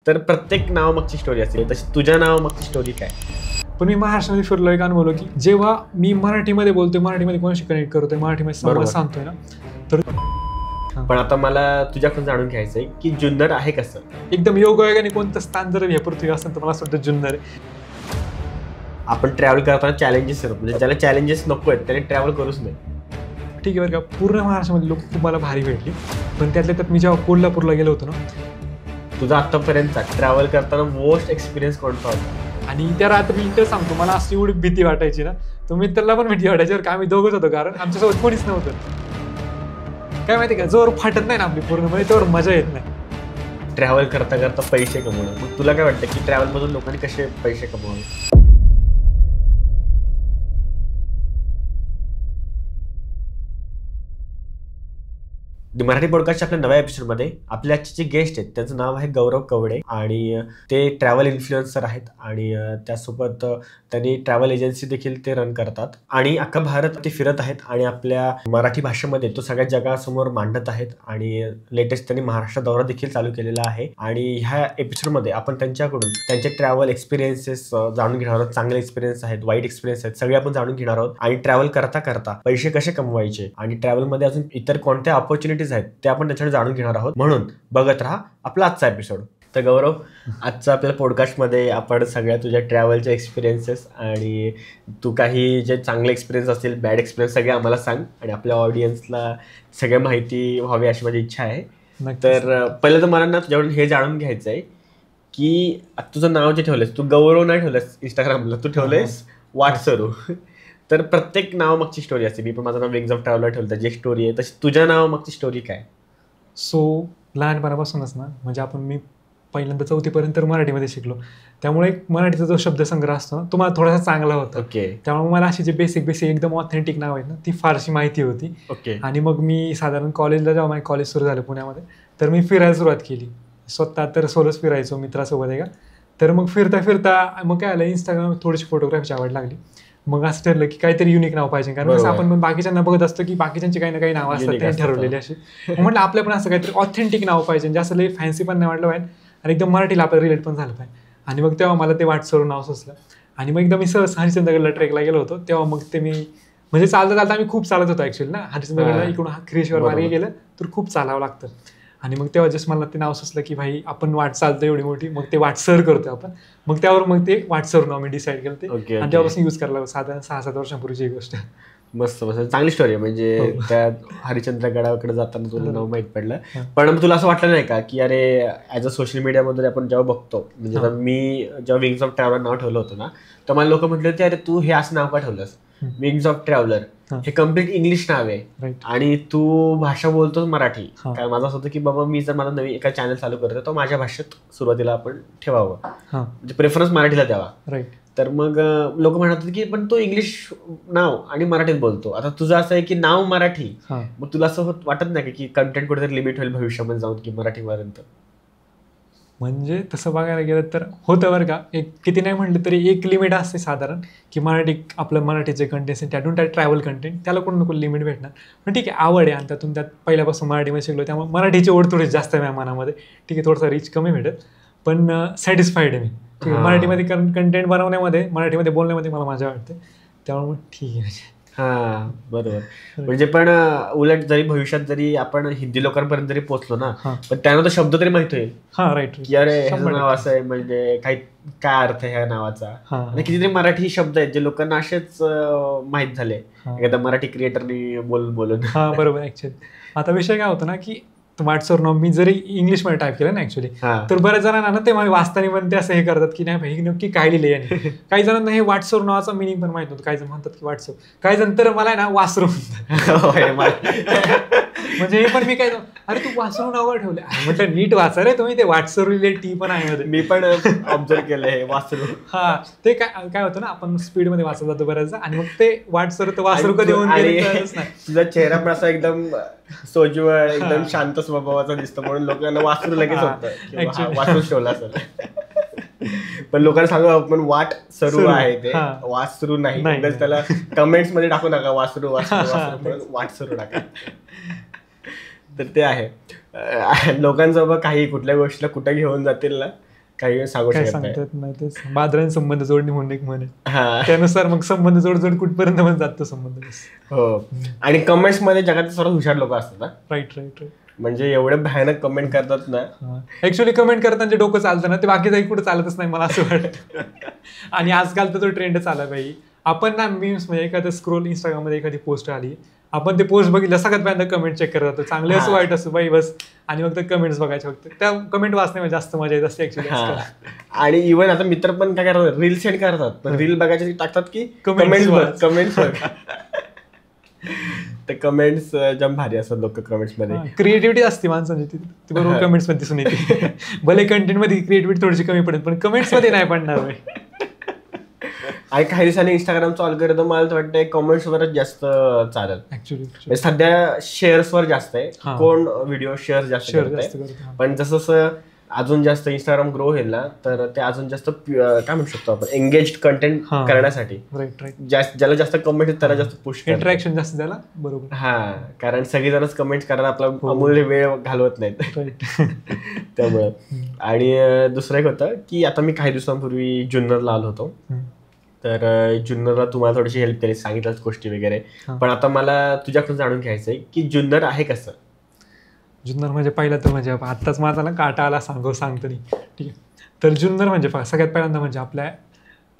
तर प्रत्येक नावामागची स्टोरी असते, तशी तुझ्या नावामागची स्टोरी काय? पण मी महाराष्ट्रामध्ये फिरलो एक अनुभवलो की जेव्हा मी मराठीमध्ये बोलतोय, मराठीमध्ये कोणाशी कनेक्ट करतोय, मराठीमध्ये संवाद सांगतोय ना, तर पण आता मला तुझ्याकडून जाणून घ्यायचंय की जुन्नर आहे कसं? एकदम योगायोगाने कोणतं स्थान जर ह्या पृथ्वी असेल तर मला असं वाटतं जुन्नर आहे. आपण ट्रॅव्हल करताना चॅलेंजेस येतात, म्हणजे ज्याला चॅलेंजेस नको आहेत त्याने ट्रॅव्हल करूच नाही. ठीक आहे बरं का, पूर्ण महाराष्ट्रामध्ये लोक खूप मला भारी भेटली, पण त्यातल्या त्यात मी जेव्हा कोल्हापूरला गेलो होतो ना, तुझा आतापर्यंतचा ट्रॅव्हल करताना मोस्ट एक्सपिरियन्स कोणता होता? आणि त्या रात्री मी तर सांगतो मला अशी एवढी भीती वाटायची ना, तो मित्राला पण भीती वाटायची का आम्ही दोघंच होतो, कारण आमच्यासोबत कोणीच नव्हतं. काय माहिती का, जोर फाटत नाही ना आपली पूर्णपणे त्यावर मजा येत नाही. ट्रॅव्हल करता करता पैसे कमवणं, मग तुला काय वाटतं की ट्रॅव्हल मधून लोकांनी कसे पैसे कमवावे? मराठी पॉडकास्टच्या आपल्या नव्या एपिसोडमध्ये आपले आजचे जे गेस्ट आहेत त्यांचं नाव आहे गौरव कवडे आणि ते ट्रॅव्हल इन्फ्लुएन्सर आहेत आणि त्यासोबत त्यांनी ट्रॅव्हल एजन्सी देखील ते रन करतात आणि अख्खा भारत ते फिरत आहेत आणि आपल्या मराठी भाषेमध्ये तो सगळ्या जगासमोर मांडत आहेत आणि लेटेस्ट त्यांनी महाराष्ट्र दौरा देखील चालू केलेला आहे. आणि ह्या एपिसोडमध्ये आपण त्यांच्याकडून त्यांचे ट्रॅव्हल एक्सपिरियन्सेस जाणून घेणार आहोत. चांगले एक्सपिरियन्स आहेत, वाईट एक्सपिरियन्स आहेत, सगळे आपण जाणून घेणार आहोत आणि ट्रॅव्हल करता करता पैसे कसे कमवायचे आणि ट्रॅव्हलमध्ये अजून इतर कोणत्या ऑपॉर्च्युनिटीज आहेत ते आपण त्याच्याकडे जाणून घेणार आहोत. म्हणून बघत राहा आपला आजचा एपिसोड. तर गौरव, आजचा आपल्या पॉडकास्टमध्ये आपण सगळ्या तुझ्या ट्रॅव्हलचे एक्सपिरियन्सेस आणि तू काही जे चांगले एक्सपिरियन्स असतील, बॅड एक्सपिरियन्स सगळे आम्हाला सांग आणि आपल्या ऑडियन्सला सगळ्या माहिती व्हावी अशी माझी इच्छा आहे. तर पहिलं तर मला ना तुझ्याकडून हे जाणून घ्यायचं आहे की तुझं नाव जे ठेवलंयस, तू गौरव नाही ठेवलंस इंस्टाग्रामला, तू ठेवलंयस वाटसरू. तर प्रत्येक नावामागची स्टोरी असते. मी पण माझं नाव विंग्स ऑफ ट्रॅव्हलर ठेवलं, त्याची एक स्टोरी आहे, तशी तुझ्या नावामागची स्टोरी काय? सो लहानपणापासूनच ना, म्हणजे मी पहिल्यांदा 4थी पर्यंत मराठीमध्ये शिकलो, त्यामुळे मराठीचा जो शब्दसंग्रह असतो ना तो मला थोडासा चांगला होता. त्यामुळे मला अशी जे बेसिक एकदम ऑथेंटिक नाव आहेत ना ती फारशी माहिती होती. आणि मग मी साधारण कॉलेजला जेव्हा माझं कॉलेज सुरू झालं पुण्यामध्ये, तर मी फिरायला सुरुवात केली. स्वतः तर सोलोच फिरायचो मित्रासोबत आहे का. तर मग फिरता फिरता मग काय आलं, इंस्टाग्राम थोडीशी फोटोग्राफीची आवड लागली. मग असं ठरलं की काहीतरी युनिक नाव पाहिजे, कारण असं आपण पण बाकीच्यांना बघत असतो की बाकीच्यांची काही ना काही नावं असतात त्यांनी ठरवलेली अशी. म्हटलं आपल्या पण असं काहीतरी ऑथेंटिक नाव पाहिजे, जे असं लई फॅन्सी पण नाही वाटलं पाहिजे आणि एकदम मराठीला आपल्याला रिलेट पण झालं पाहिजे. आणि मग तेव्हा मला ते वाटसरू नाव सुचलं. आणि मग एकदा मी सहज हरिश्चंद्रगडला ट्रेकला गेलो होतो, तेव्हा मग ते मी म्हणजे चालता चालता आम्ही खूप चालत होतो ॲक्च्युअली ना, हरिश्चंद्रगडला इकडून खिरेश्वर मार्गे गेलं तर खूप चालावं लागतं. आणि मग तेव्हा जस्ट मला ते नाव सुचलं की भाई आपण वाट चालतो एवढी मोठी, मग ते वाटसर करतो आपण. मग त्यावर मग ते वाटसरू नाव मी डिसाईड केलं ते, आणि तेव्हापासून यूज करायला साधारण 6-7 वर्षांपूर्वीची ही गोष्ट. मस्त मस्त, चांगली स्टोरी आहे. म्हणजे त्या हरिश्चंद्रगडाकडे जाताना तुला नाव माहीत पडलं. पण तुला असं वाटलं नाही का की अरे ॲज अ सोशल मीडियामध्ये आपण जेव्हा बघतो, म्हणजे मी जेव्हा विंग्स ऑफ ट्रॅव्हलर नाव ठेवलं होतं ना, तर मला लोक म्हटले होते अरे तू हे असं नाव का ठेवलंस, विंग्स ऑफ ट्रॅव्हलर हे कम्प्लीट इंग्लिश नाव आहे आणि तू भाषा बोलतोस मराठी. काय माझं असं होतं की बाबा मी जर माझा नवीन एका चॅनल चालू करतो तर माझ्या भाषेत सुरुवातीला आपण ठेवावं, म्हणजे प्रेफरन्स मराठीला द्यावा. तर मग लोक म्हणत होते की पण तो इंग्लिश नाव आणि मराठीत बोलतो. आता तुझं असं आहे की नाव मराठी, मग तुला असं वाटत नाही की कंटेंट कुठेतरी लिमिट होईल भविष्यामध्ये जाऊन की मराठीपर्यंत? म्हणजे तसं बघायला गेलं तर होतं बरं का, एक किती नाही म्हटलं तरी एक लिमिट असते साधारण की आपलं मराठीचे कंटेंट त्यातून त्या ट्रॅव्हल कंटेंट त्याला कोण नको लिमिट भेटणार. पण ठीक आहे, आवड आहे आणि त्यात पहिल्यापासून मराठीमध्ये शिकलो, त्यामुळे मराठीची ओढ थोडी जास्त आहे माझ्या मनामध्ये. ठीक आहे, थोडासा रीच कमी भेटेल पण सॅटिस्फाईड आहे मी. ठीक आहे, मराठीमध्ये कंटेंट बनवण्यामध्ये, मराठीमध्ये बोलण्यामध्ये मला मजा वाटते, त्यामुळे ठीक आहे. हा बरोबर. म्हणजे पण उलट जरी भविष्यात जरी आपण हिंदी लोकांपर्यंत जरी पोहोचलो ना, पण त्यांना तो शब्द तरी माहित होईल की अरे ह्याचं नाव असं आहे, म्हणजे काय अर्थ आहे ह्या नावाचा. आणि कितीतरी मराठी शब्द आहेत जे लोकांना असेच माहित झाले एखाद्या मराठी क्रिएटरनी बोलून. हा बरोबर. ऍक्च्युअली आता विषय काय होतो ना की वाटसर नाव मी जरी इंग्लिशमध्ये टाईप केलं ना ऍक्च्युअली, तर बऱ्याच जणांना ना ते वाचताना पण ते असं हे करतात की नाही भाई नक्की काय लिहिले याने. काही जणांना हे वाटसर नावाचा मिनिंग पण माहित नव्हतं. काही जण म्हणतात की वाटसर, काही जण तर मला ना वासरू म्हणतात. म्हणजे हे पण मी काय, अरे तू वासरू नाव ठेवले, म्हटलं नीट वाचा रे तुम्ही, ते वाटसरू लिहिले टी पण आहे. मी पण ऑब्झर्व केलं हे वासरू. हा ते काय होतं ना, आपण स्पीडमध्ये वाचत जातो बऱ्याचदा आणि मग ते वाटसर तर वासरू कधी होऊन गेलं. तुझा चेहरा पण असा एकदम सोज्वळ, एकदम शांत स्वभावाचा दिसतो, म्हणून लोकांना वासरू लगेच होतं वासरू ठेवला असेल. पण लोकांना सांगू आपण वाट सरू आहे, ते वासरू नाही. त्याला कमेंट्स मध्ये टाकू नका वासरू वाट सरू टाका. तर ते आहे लोकांसोबत काही कुठल्या गोष्टीला कुठे घेऊन जातील ना, काही सांगू काय शकत नाही. सांगतात नाही तेच बादरान संबंध जोडणी म्हणून एक म्हणे, त्यानुसार मग संबंध जोड कुठपर्यंत पण जातो संबंध. हो, आणि कमेंट्स मध्ये जगात सर्वात हुशार लोक असतात. Right right right. म्हणजे एवढे भयानक कमेंट करतात ना. ऍक्च्युअली कमेंट करताना जे डोकं चालतं ना ते बाकी काही कुठं चालतच नाही मला असं वाटतं. आणि आजकाल तर तो ट्रेंडच आला पाहिजे. आपण ना मीम्स म्हणजे एखादं स्क्रोल इंस्टाग्राममध्ये एखादी पोस्ट आली, आपण ते पोस्ट बघितलं सगळ्यात पहिल्यांदा कमेंट चेक करत जातो, चांगले असं वाईट असं बाई बस, आणि फक्त कमेंट्स बघायचे फक्त. त्या कमेंट वाचण्यामध्ये जास्त मजा येत असते ऍक्च्युली. आणि इव्हन आता मित्र पण काय करतात, रील सेंड करतात, पण रील बघायचे टाकतात की कमेंट्स बघ. ते कमेंट्स जम भारी असतात लोक कमेंट्स मध्ये. क्रिएटिव्हिटी असते माणसांची ती बरोबर कमेंट्स मध्ये दिसून येते. भले कंटेंट मध्ये क्रिएटिव्हिटी थोडीशी कमी पडेल पण कमेंट्स मध्ये नाही पडणार. आणि काही दिवसांनी इंस्टाग्रामचं अल्गोरिदम मला तर वाटतं कमेंट्स वरच जास्त चालेल ऍक्च्युली. सध्या शेअर्स वर जास्त आहे, कोण व्हिडिओ शेअर जास्त करत, पण जसं अजून जास्त इंस्टाग्राम ग्रो होईल ना तर ते अजून जास्त काय म्हणू शकतो आपण एंगेज्ड कंटेंट करण्यासाठी ज्याला जास्त कमेंट त्याला जास्त पुश इंटरॅक्शन जास्त झाला. बरोबर. कारण सगळेजणच कमेंट्स करायला आपला अमूल्य वेळ घालवत नाहीत त्यामुळे. आणि दुसरं एक होतं की आता मी काही दिवसांपूर्वी जुन्नरला आलो होतो, तर जुन्नरला तुम्हाला थोडीशी हेल्प केली, सांगितलं गोष्टी वगैरे, पण आता मला तुझ्याकडून जाणून घ्यायचंय की जुन्नर आहे कसं. जुन्नर म्हणजे पहिलं तर म्हणजे आत्ताच माझा ना काटा आला सांगतो नाही, ठीक आहे. तर जुन्नर म्हणजे सगळ्यात पहिल्यांदा म्हणजे आपल्या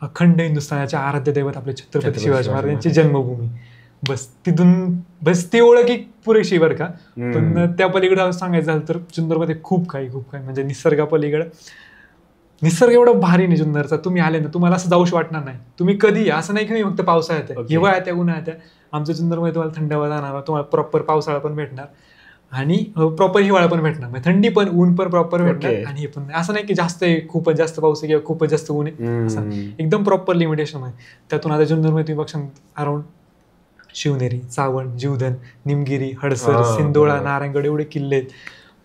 अखंड हिंदुस्थानाचे आराध्य दैवत आपले छत्रपती शिवाजी महाराज यांची जन्मभूमी. बस ती ओळख एक पुरेशी बरं का. पण त्या पलीकडे सांगायचं झालं तर जुन्नरमध्ये खूप काही म्हणजे निसर्गापलीकडे निसर्ग एवढा भारी नाही जुन्नरचा. तुम्ही आले ना तुम्हाला असं जाऊशी वाटणार नाही. तुम्ही कधी असं नाही की फक्त पावसाळ्यात आहे, हिवाळ्यात आहे, उन्हाळ्यात आहे. आमच्या जुन्नरमध्ये तुम्हाला थंडावा जाणार, तुम्हाला प्रॉपर पावसाळा पण भेटणार आणि प्रॉपर हिवाळा पण भेटणार, म्हणजे थंडी पण ऊन पण प्रॉपर भेटणार. आणि हे पण असं नाही की जास्त आहे खूपच जास्त पाऊस आहे किंवा खूपच जास्त ऊन आहे, असं एकदम प्रॉपर लिमिटेशन आहे. त्यातून आता जुन्नरमध्ये तुम्ही बघा अराउंड शिवनेरी, चावण, जीवधन, निमगिरी, हडसर, सिंदोळा, नारायणगड एवढे किल्ले आहेत.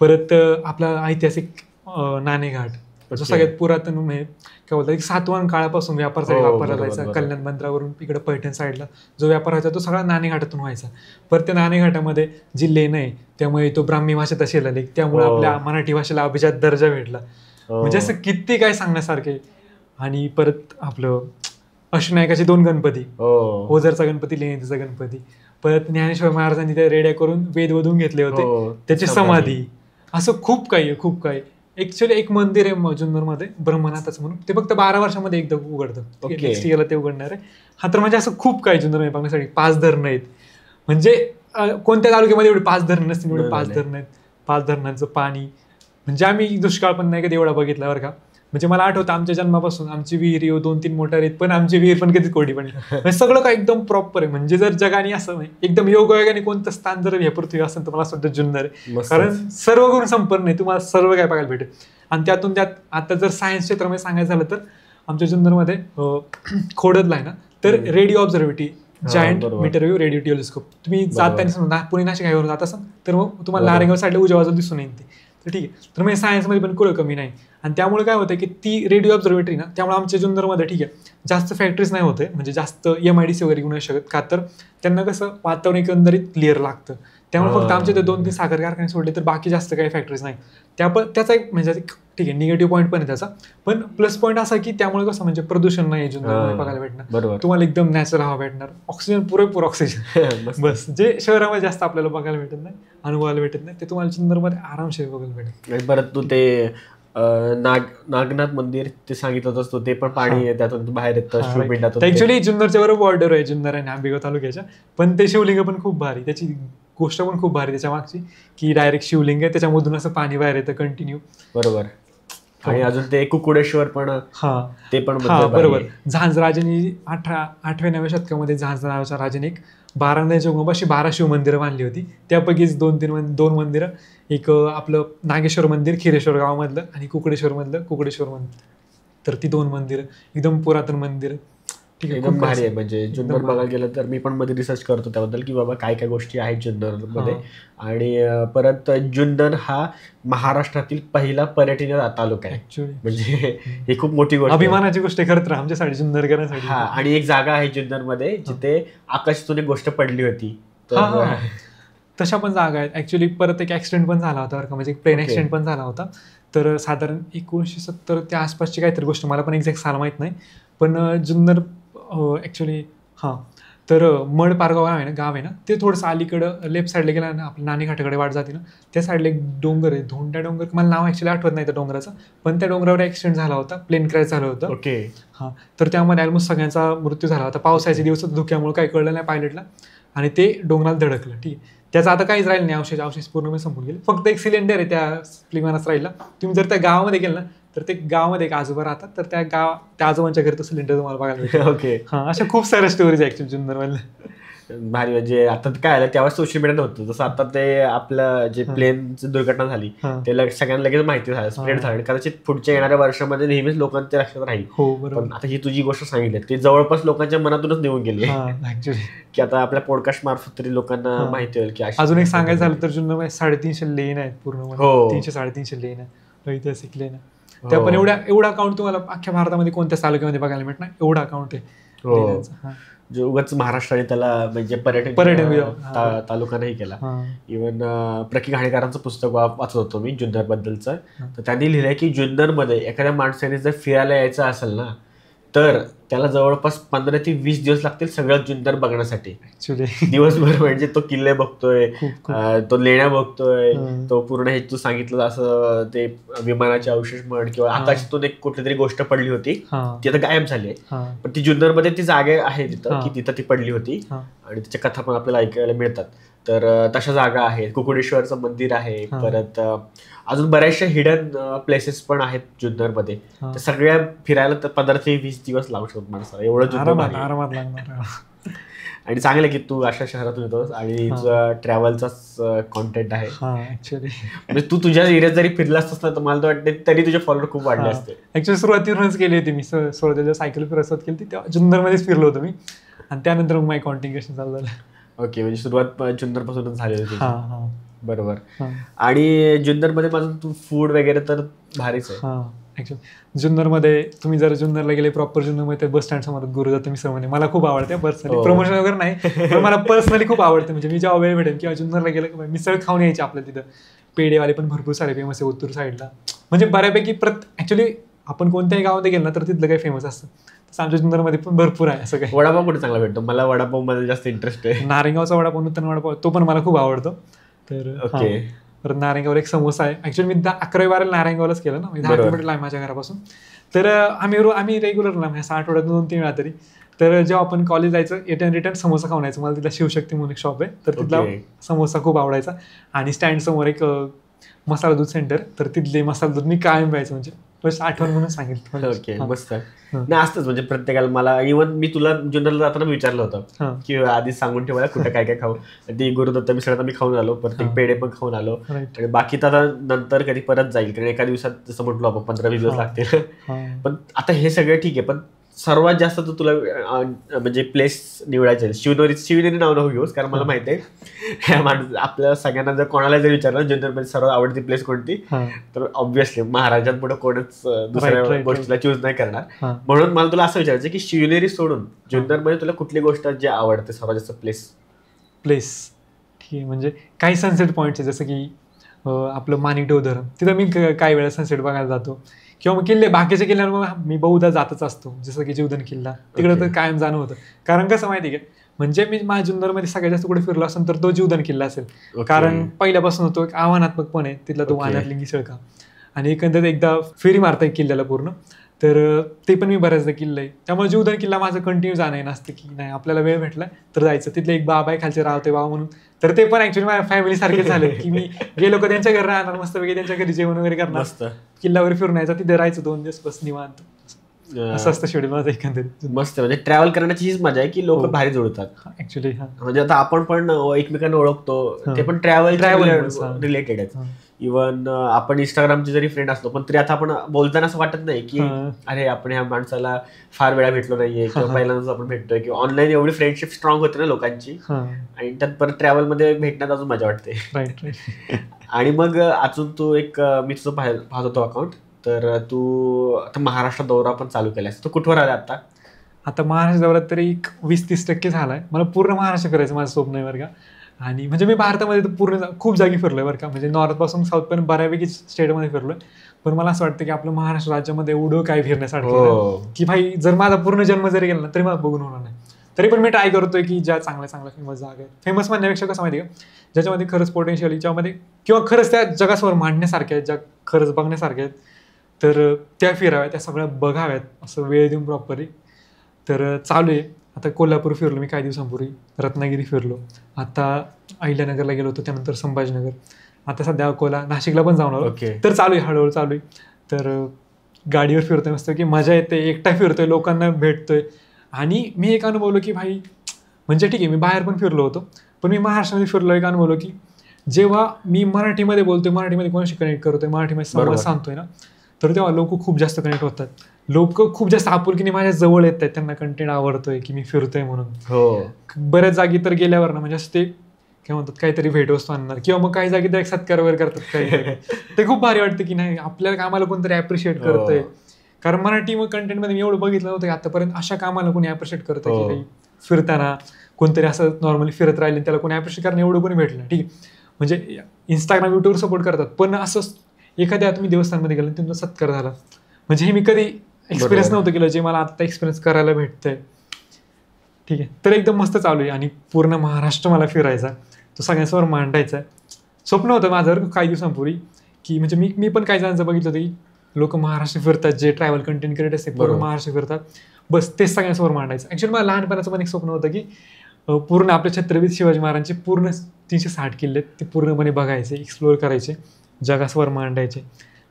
परत आपला ऐतिहासिक नाणेघाट जो सगळ्यात पुरातन म्हणजे काय बोलतात एक सातवाहन काळापासून व्यापारासाठी वापरला जायचा. कल्याण बंदरावरून इकडे पैठण साईडला जो व्यापार व्हायचा तो सगळा नाणेघाटातून व्हायचा. परत त्या नाणेघाटामध्ये जी लेणं आहे त्यामुळे तो ब्राह्मी भाषेत शिलालेख, त्यामुळे आपल्या मराठी भाषेला अभिजात दर्जा भेटला. म्हणजे असं किती काय सांगण्यासारखे. आणि परत आपलं अष्टनायकाचे 2 गणपती, ओझरचा गणपती, लेणीचा गणपती. परत ज्ञानेश्वर महाराजांनी त्या रेड्या करून वेद वधून घेतले होते, त्याची समाधी. असं खूप काही. ऍक्च्युअली एक मंदिर आहे जुन्नरमध्ये ब्रह्मनाथाचं म्हणून, ते फक्त 12 वर्षामध्ये एकदा उघडतं. नेक्स्ट इयरला ते उघडणार आहे. हा तर म्हणजे असं खूप काही जुन्नर बघण्यासाठी. 5 धरणं आहेत, म्हणजे कोणत्या तालुक्यामध्ये एवढे 5 धरणं नसतील, एवढे 5 धरणं आहेत. 5 धरणांचं पाणी म्हणजे आम्ही दुष्काळ पण नाही कधी एवढा बघितला बरं का. म्हणजे मला आठवतं आमच्या जन्मापासून आमची विहिरी 2-3 मोटर आहेत, पण आमची विहीर पण कधी कोरडी पण नाही. सगळं काय एकदम प्रॉपर आहे. म्हणजे जर जगाने असं एकदम योगायोगाने कोणतं स्थान जर ह्या पृथ्वी असेल तर मला असं वाटतं जुन्नर आहे. कारण सर्व गुण संपन्न आहे, तुम्हाला सर्व काय बघायला भेटेल. आणि त्यात आता जर सायन्स क्षेत्रामध्ये सांगायचं झालं तर आमच्या जुन्नरमध्ये खोडदला आहे ना तर radio observatory giant metre wave radio telescope. तुम्ही जाताना पुणे नाशिक हायवेवर जात असाल तर मग तुम्हाला नारायणगाव साईडला उजव्या बाजूला दिसून येईल ते. तर ठीक आहे. तर म्हणजे सायन्समध्ये पण कुठं कमी नाही. आणि त्यामुळे काय होतं की ती रेडिओ ऑब्झर्वेटरी ना त्यामुळे आमच्या जुन्नरमध्ये ठीक आहे जास्त फॅक्टरीज नाही होते, म्हणजे जास्त MIDC वगैरे घेऊ नाही शकत. का तर त्यांना कसं वातावरण एकंदरीत क्लिअर लागतं. त्यामुळे फक्त आमचे ते 2-3 साखर कारखाने सोडले तर बाकी जास्त काही फॅक्टरीज नाही. त्याचा एक म्हणजे ठीक आहे निगेटिव्ह पॉईंट पण आहे त्याचा, पण प्लस पॉईंट असा की त्यामुळे कसं म्हणजे प्रदूषण नाही जुन्नरमध्ये बघायला भेटणार. तुम्हाला एकदम नॅचरल हवा भेटणार, ऑक्सिजन पुरेपूर ऑक्सिजन. बस जे शहरामध्ये जास्त आपल्याला बघायला भेटत नाही, अनुभवायला भेटत नाही, ते तुम्हाला जुन्नरमध्ये आरामशीर बघायला भेटेल. परत तू ते नागनाथ मंदिर ते सांगितलं असतो ते पण पाणी आहे त्यातून बाहेर येतं. ऍक्च्युली जुन्नरच्या बरोबर बॉर्डर आहे जुन्नर आणि आंबेगाव तालुक्याच्या, पण ते शिवलिंग पण खूप भारी, त्याची गोष्ट पण खूप भारी त्याच्या मागची की डायरेक्ट शिवलिंग आहे त्याच्यामधून असं पाणी बाहेर येतं कंटिन्यू. बरोबर. आणि अजून ते कुकुडेश्वर पण ते पण बरोबर. झांज राजांनी 8व्या शतकामध्ये झांज नावाच्या राजाने एक 12 नद्यांच्या उगमापाशी 12 शिव मंदिरं बांधली होती. त्यापैकीच 2 मंदिरं, एक आपलं नागेश्वर मंदिर खिरेश्वर गावामधलं आणि कुकुडेश्वर मंदिर. तर ती 2 मंदिरं एकदम पुरातन मंदिर. ठीक आहे, एकदम भारी आहे. म्हणजे जुन्नर बघायला गेलं तर मी पण मध्ये रिसर्च करतो त्याबद्दल की बाबा काय काय गोष्टी आहेत जुन्नरमध्ये. आणि परत जुन्नर हा महाराष्ट्रातील पहिला पर्यटन तालुका आहे. म्हणजे ही खूप मोठी गोष्ट, अभिमानाची गोष्ट खरं तर आमच्यासाठी जुन्नर करण्यासाठी. आणि एक जागा आहे जुन्नरमध्ये जिथे आकाशातून एक गोष्ट पडली होती. तशा पण जागा आहेत. ऍक्च्युली परत एक ऍक्सिडेंट पण झाला होता बरं का, म्हणजे प्लेन ऍक्सिडेंट पण झाला होता. तर साधारण 1970 त्या आसपासची काहीतरी गोष्ट, मला पण एक्झॅक्ट साल माहीत नाही. पण जुन्नर ऍक्च्युली तर मड पारगाव गाव आहे ना, ते थोडंसं अलीकडं लेफ्ट साईडला गेला ना, आपल्या नाणी घाटाकडे वाट जाते ना, त्या साईडला एक डोंगर आहे, धोंड्या डोंगर, मला नाव ॲक्च्युली आठवत नाही त्या डोंगराचं, पण त्या डोंगरावर ॲक्सिडेंट झाला होता, प्लेन क्रॅश झालं होतं. तर त्यामध्ये ऑलमोस्ट सगळ्यांचा मृत्यू झाला होता. पावसाचे दिवस धुक्यामुळे काही कळलं नाही पायलटला, आणि ते डोंगराला धडकलं. ठीक आहे, त्याचं आता काहीच राहिलं नाही, अवशेष पूर्णपणे संपून गेले. फक्त एक सिलेंडर आहे त्या विमानात राहिला. तुम्ही जर त्या गावामध्ये गेलं ना, तर ते गावामध्ये एक आजोबा राहतात, तर त्या आजोबांच्या घरी तो सिलेंडर तुम्हाला बघायला भेटेल. अशा खूप साऱ्या स्टोरीज ऍक्च्युअली जुन्नरमधल्या. भारी. म्हणजे आता काय आलं, त्यावेळेस सोशल मीडिया नव्हतं, जसं आता ते आपलं जे प्लेनची दुर्घटना झाली ते सगळ्यांना लगेच माहिती झालं, स्प्रेड झालं. कदाचित पुढच्या येणाऱ्या वर्षामध्ये नेहमीच लोकांच्या लक्षात राहील. पण आता ही तुझी गोष्ट सांगितली ती जवळपास लोकांच्या मनातूनच निघून गेली की आता आपल्या पॉडकास्ट मार्फत तरी लोकांना माहिती होईल की. अजून एक सांगायचं झालं तर जुन्नरमध्ये 350 लेन आहेत पूर्ण, 300-350 लेन आहे, ऐतिहासिक लेन आहे. त्या पण एवढा अकाउंट तुम्हाला अख्ख्या भारतामध्ये कोणत्याच तालुक्यामध्ये बघायला मिळत नाही, एवढा अकाउंट आहे. जो उगाच महाराष्ट्राने त्याला म्हणजे पर्यटन तालुका नाही केला. इव्हन प्रकी घाणेकरांचं पुस्तक वाचत होतो मी जुन्नर बद्दलचं, तर त्यांनी लिहिलंय की जुन्नरमध्ये एखाद्या माणसाने जर फिरायला यायचं असेल ना, तर त्याला जवळपास 15 ते 20 दिवस लागतील सगळं जुन्नर बघण्यासाठी. दिवसभर म्हणजे तो किल्ले बघतोय, तो लेण्या बघतोय, तो पूर्ण हे तू सांगितलं असं ते विमानाचे अवशेष म्हण किंवा आकाशातून एक कुठली तरी गोष्ट पडली होती ती आता गायब झाली आहे, पण ती जुन्नरमध्ये ती जागा आहे तिथं की तिथं ती पडली होती आणि त्याच्या कथा पण आपल्याला ऐकायला मिळतात. तर तशा जागा आहेत. कुकुडेश्वरचं मंदिर आहे, परत अजून बऱ्याचशा हिडन प्लेसेस पण आहेत जुन्नरमध्ये. तर सगळ्या फिरायला तर 15 ते 20 दिवस लागू शकतात माणसाला, एवढं जुन्नर. आणि चांगलं की तू अशा शहरातून येतोस आणि तुझा ट्रॅव्हलचाच कॉन्टेंट आहे. म्हणजे तू तुझ्या एरियात जरी फिरला असतास ना, तर मला तर वाटते तरी तुझे फॉलोअर खूप वाढले असते. ऍक्च्युली सुरुवातीवरूनच केली होती मी, सुरुवातीला सायकल फिरत केली होती, तेव्हा जुन्नरमध्येच फिरलो होतो मी, आणि त्यानंतर मग माझी कॉन्टिन्युएशन चालू झालं. ओके, म्हणजे सुरुवात जुन्नर पासूनच झाली होती. बरोबर. आणि जुन्नरमध्ये माझं तू फूड वगैरे तर भारीच आहे. ऍक्च्युली जुन्नरमध्ये तुम्ही जर जुन्नरला गेले प्रॉपर जुन्नरमध्ये बस स्टँड समोर गुरुदत्त मिसळमध्ये मला खूप आवडते पर्सनली, प्रमोशन वगैरे नाही पण मला पर्सनली खूप आवडते. म्हणजे मी जेव्हा वेळ भेटेल किंवा जुन्नरला गेलं मिसळ खाऊन यायची आपल्या तिथं. पेढेवाले पण भरपूर सारे फेमस आहे ओतूर साईडला, म्हणजे बऱ्यापैकी ऍक्च्युली आपण कोणत्याही गावामध्ये गेलं ना तर तिथलं काही फेमस असतं, तसं आमच्या जुन्नरमध्ये पण भरपूर आहे असं काही. वडापाव कुठे चांगला भेटतो? मला वडापाव मध्ये जास्त इंटरेस्ट आहे. नारेगावचा वडापाव, नूतन वडापाव, तो पण मला खूप आवडतो. तर परत नारायणगावला एक समोसा आहे. ऍक्च्युली मी 11-12 नारायणगावलाच केलं ना, 10 किलोमीटर आहे माझ्या घरापासून. तर आम्ही रेग्युलर ना, म्हणजे आठवड्यात 2-3 वेळा तरी. तर जेव्हा आपण कॉलेज जायचं येटन रिटर्न समोसा खाऊन यायचं. मला तिथला शिवशक्ती म्हणून एक शॉप आहे, तर तिथला समोसा खूप आवडायचा. आणि स्टँड समोर एक मसाला दूध सेंटर, तर तिथले मसाला दूध मी कायम प्यायचं, म्हणजे बस आठवण म्हणून सांगितलं. ओके, मस्त. नाही असतंच म्हणजे प्रत्येकाला. मला इव्हन मी तुला जुन्नरला जाताना विचारलं होतं की आधी सांगून ठेवायला कुठं काय काय खाऊ. ती गुरुदत्त मिसळ मी खाऊन आलो, प्रत्येक पेढे पण खाऊन आलो, आणि बाकी तर आता नंतर कधी परत जाईल, कारण एका दिवसात जसं म्हटलो आपण 15-20 दिवस लागतील. पण आता हे सगळं ठीक आहे, पण सर्वात जास्त तर तुला म्हणजे प्लेस निवडायचे शिवनेरी नाव नको घेऊस, कारण मला माहिती आहे आपल्या सगळ्यांना जर कोणाला जर विचारलं जुन्नरमध्ये सर्वात आवडती प्लेस कोणती, तर ऑब्व्हियसली महाराजांपुढे कोणच दुसऱ्या गोष्टीला चूज नाही करणार. म्हणून मला तुला असं विचारायचं की शिवनेरी सोडून जुन्नरमध्ये तुला कुठली गोष्ट जे आवडते सर्वात जास्त प्लेस? ठीक आहे, म्हणजे काही सनसेट पॉईंट्स आहे, जसं की आपलं माणिकडोह धरण, तिथं मी काही वेळा सनसेट बघायला जातो. किंवा मग किल्ले, बाकीच्या किल्ल्यावर मी बहुधा जातच असतो, जसं की जीवधन किल्ला, तिकडे तर कायम जाणं होतं. कारण कसं माहिती आहे का, म्हणजे मी माझ्या जुन्नरमध्ये सगळ्यात जास्त कुठे फिरलो असेल तर तो जीवधन किल्ला असेल. कारण पहिल्यापासून तो एक आव्हानात्मक पण आहे तिथला, तो वानरलिंगी सळका, आणि एकंदरीत एकदा फेरी मारता एक किल्ल्याला पूर्ण, तर ते पण मी बऱ्याचदा किल्ला आहे. त्यामुळे जीवधन किल्ला माझं कंटिन्यू जाणं नसतं की नाही आपल्याला वेळ भेटला तर जायचं. तिथले एक बाबा आहे खालचे रावते बाबा म्हणून, तर ते पण ऍक्च्युली माझ्या फॅमिली सारखे झाले की मी गेलो का त्यांच्या घरी राहणार, मस्त वेगळे त्यांच्या घरी जेवण वगैरे करणार, किल्ल्यावर फिरून यायचं, तिथे राहायचं 2 दिवस बस निवांत. असं असतं शेड्यूल माझं एकंदरीत. मस्त. म्हणजे ट्रॅव्हल करण्याची हीच मजा आहे की लोक भारी जोडतात ऍक्च्युली. म्हणजे आता आपण पण एकमेकांना ओळखतो, ते पण ट्रॅव्हल रिलेटेड आहे. इव्हन आपण इंस्टाग्रामचे जरी फ्रेंड असलो पण तरी आता आपण बोलताना असं वाटत नाही की अरे आपण ह्या माणसाला फार वेळा भेटलो नाहीये किंवा पहिल्यांदाच आपण भेटतोय, किंवा ऑनलाईन एवढी फ्रेंडशिप स्ट्रॉंग होते ना लोकांची, आणि त्यात परत ट्रॅव्हल मध्ये भेटण्यात अजून मजा वाटते. आणि मग अजून तू एक मी तुझं पाहत होतो अकाउंट, तर तू आता महाराष्ट्र दौरा पण चालू केलास, तू कुठवर आला आता महाराष्ट्र दौरा तरी 20-30% झालाय. मला पूर्ण महाराष्ट्र फिरायचं माझं स्वप्न आहे बरं का. आणि म्हणजे मी भारतामध्ये तर पूर्ण खूप जागी फिरलोय बरं का, म्हणजे नॉर्थ पासून साऊथ पर्यंत बऱ्यापैकी स्टेटमध्ये फिरलोय. पण मला असं वाटतं की आपलं महाराष्ट्र राज्यामध्ये एवढं काय फिरण्यासारखं की भाई जर माझा पूर्ण जन्म जरी गेला ना तरी मला बघून होणार नाही. तरी पण मी ट्राय करतोय की ज्या चांगल्या चांगल्या फेमस जागा आहेत, फेमस म्हणण्यापेक्षा कसं माहिती का, ज्याच्यामध्ये खरंच पोटेन्शियल, ज्याच्यामध्ये किंवा खरंच त्या जगासमोर मांडण्यासारख्या आहेत, ज्या खरंच बघण्यासारख्या आहेत, तर त्या फिराव्या, त्या सगळ्या बघाव्यात असं वेळ देऊन प्रॉपरली. तर चालू आहे. आता कोल्हापूर फिरलो मी काही दिवसांपूर्वी, रत्नागिरी फिरलो, आता अहिल्यानगरला गेलो होतो, त्यानंतर संभाजीनगर, आता सध्या अकोला, नाशिकला पण जाऊन आलो. तर चालू आहे, हळूहळू चालू आहे. तर गाडीवर फिरतोय मस्त की मजा येते, एकटा फिरतोय, लोकांना भेटतोय. आणि मी एक अनुभवलो की भाई म्हणजे ठीक आहे मी बाहेर पण फिरलो होतो, पण मी महाराष्ट्रामध्ये फिरलो एक अनुभवलो की जेव्हा मी मराठीमध्ये बोलतोय, मराठीमध्ये कोणाशी कनेक्ट करतोय, मराठीमध्ये संवाद सांगतोय ना, तर तेव्हा लोक खूप जास्त कनेक्ट होतात. लोक खूप जास्त आपुलकीने माझ्या जवळ येत आहेत, त्यांना कंटेंट आवडतोय की मी फिरतोय म्हणून. बऱ्याच जागी तर गेल्यावर ना म्हणजे असं ते काय म्हणतात काहीतरी भेटवस्तू आणणार, किंवा मग काही जागी तर एक सत्कार वगैरे करतात काही ते खूप भारी वाटतं की नाही आपल्याला कामाला कोणतरी ऍप्रिशिएट करतंय. कारण मराठी मग कंटेंटमध्ये मी एवढं बघितलं नव्हतं की आतापर्यंत अशा कामाला कोणी ऍप्रिशिएट करतं की काही फिरताना कोणतरी असं नॉर्मली फिरत राहिले त्याला कोणी ऍप्रिशिएट करणं एवढं कोणी भेटलं ठीक आहे. म्हणजे इंस्टाग्राम युट्यूबवर सपोर्ट करतात, पण असं एखाद्या तुम्ही देवस्थानमध्ये गेला तुमचा सत्कार झाला म्हणजे हे मी कधी एक्सपिरियन्स नव्हतं केलं, जे मला आता एक्सपिरियन्स करायला भेटतंय. ठीक आहे, तर एकदम मस्त चालू आहे. आणि पूर्ण महाराष्ट्र मला फिरायचा, तो सगळ्यांसमोर मांडायचा आहे. स्वप्न होतं माझं काही दिवसांपूर्वी की म्हणजे मी पण काही जणांचं बघितलं होतं की लोक महाराष्ट्र फिरतात, जे ट्रॅव्हल कंटेंट क्रिएटर्स आहेत पूर्ण महाराष्ट्र फिरतात, बस तेच सगळ्यांसमोर मांडायचं. ॲक्च्युअली मला लहानपणाचं पण एक स्वप्न होतं की पूर्ण आपल्या छत्रपती शिवाजी महाराजांचे पूर्ण 360 किल्ले ते पूर्णपणे बघायचे, एक्सप्लोअर करायचे, जगासमोर मांडायचे.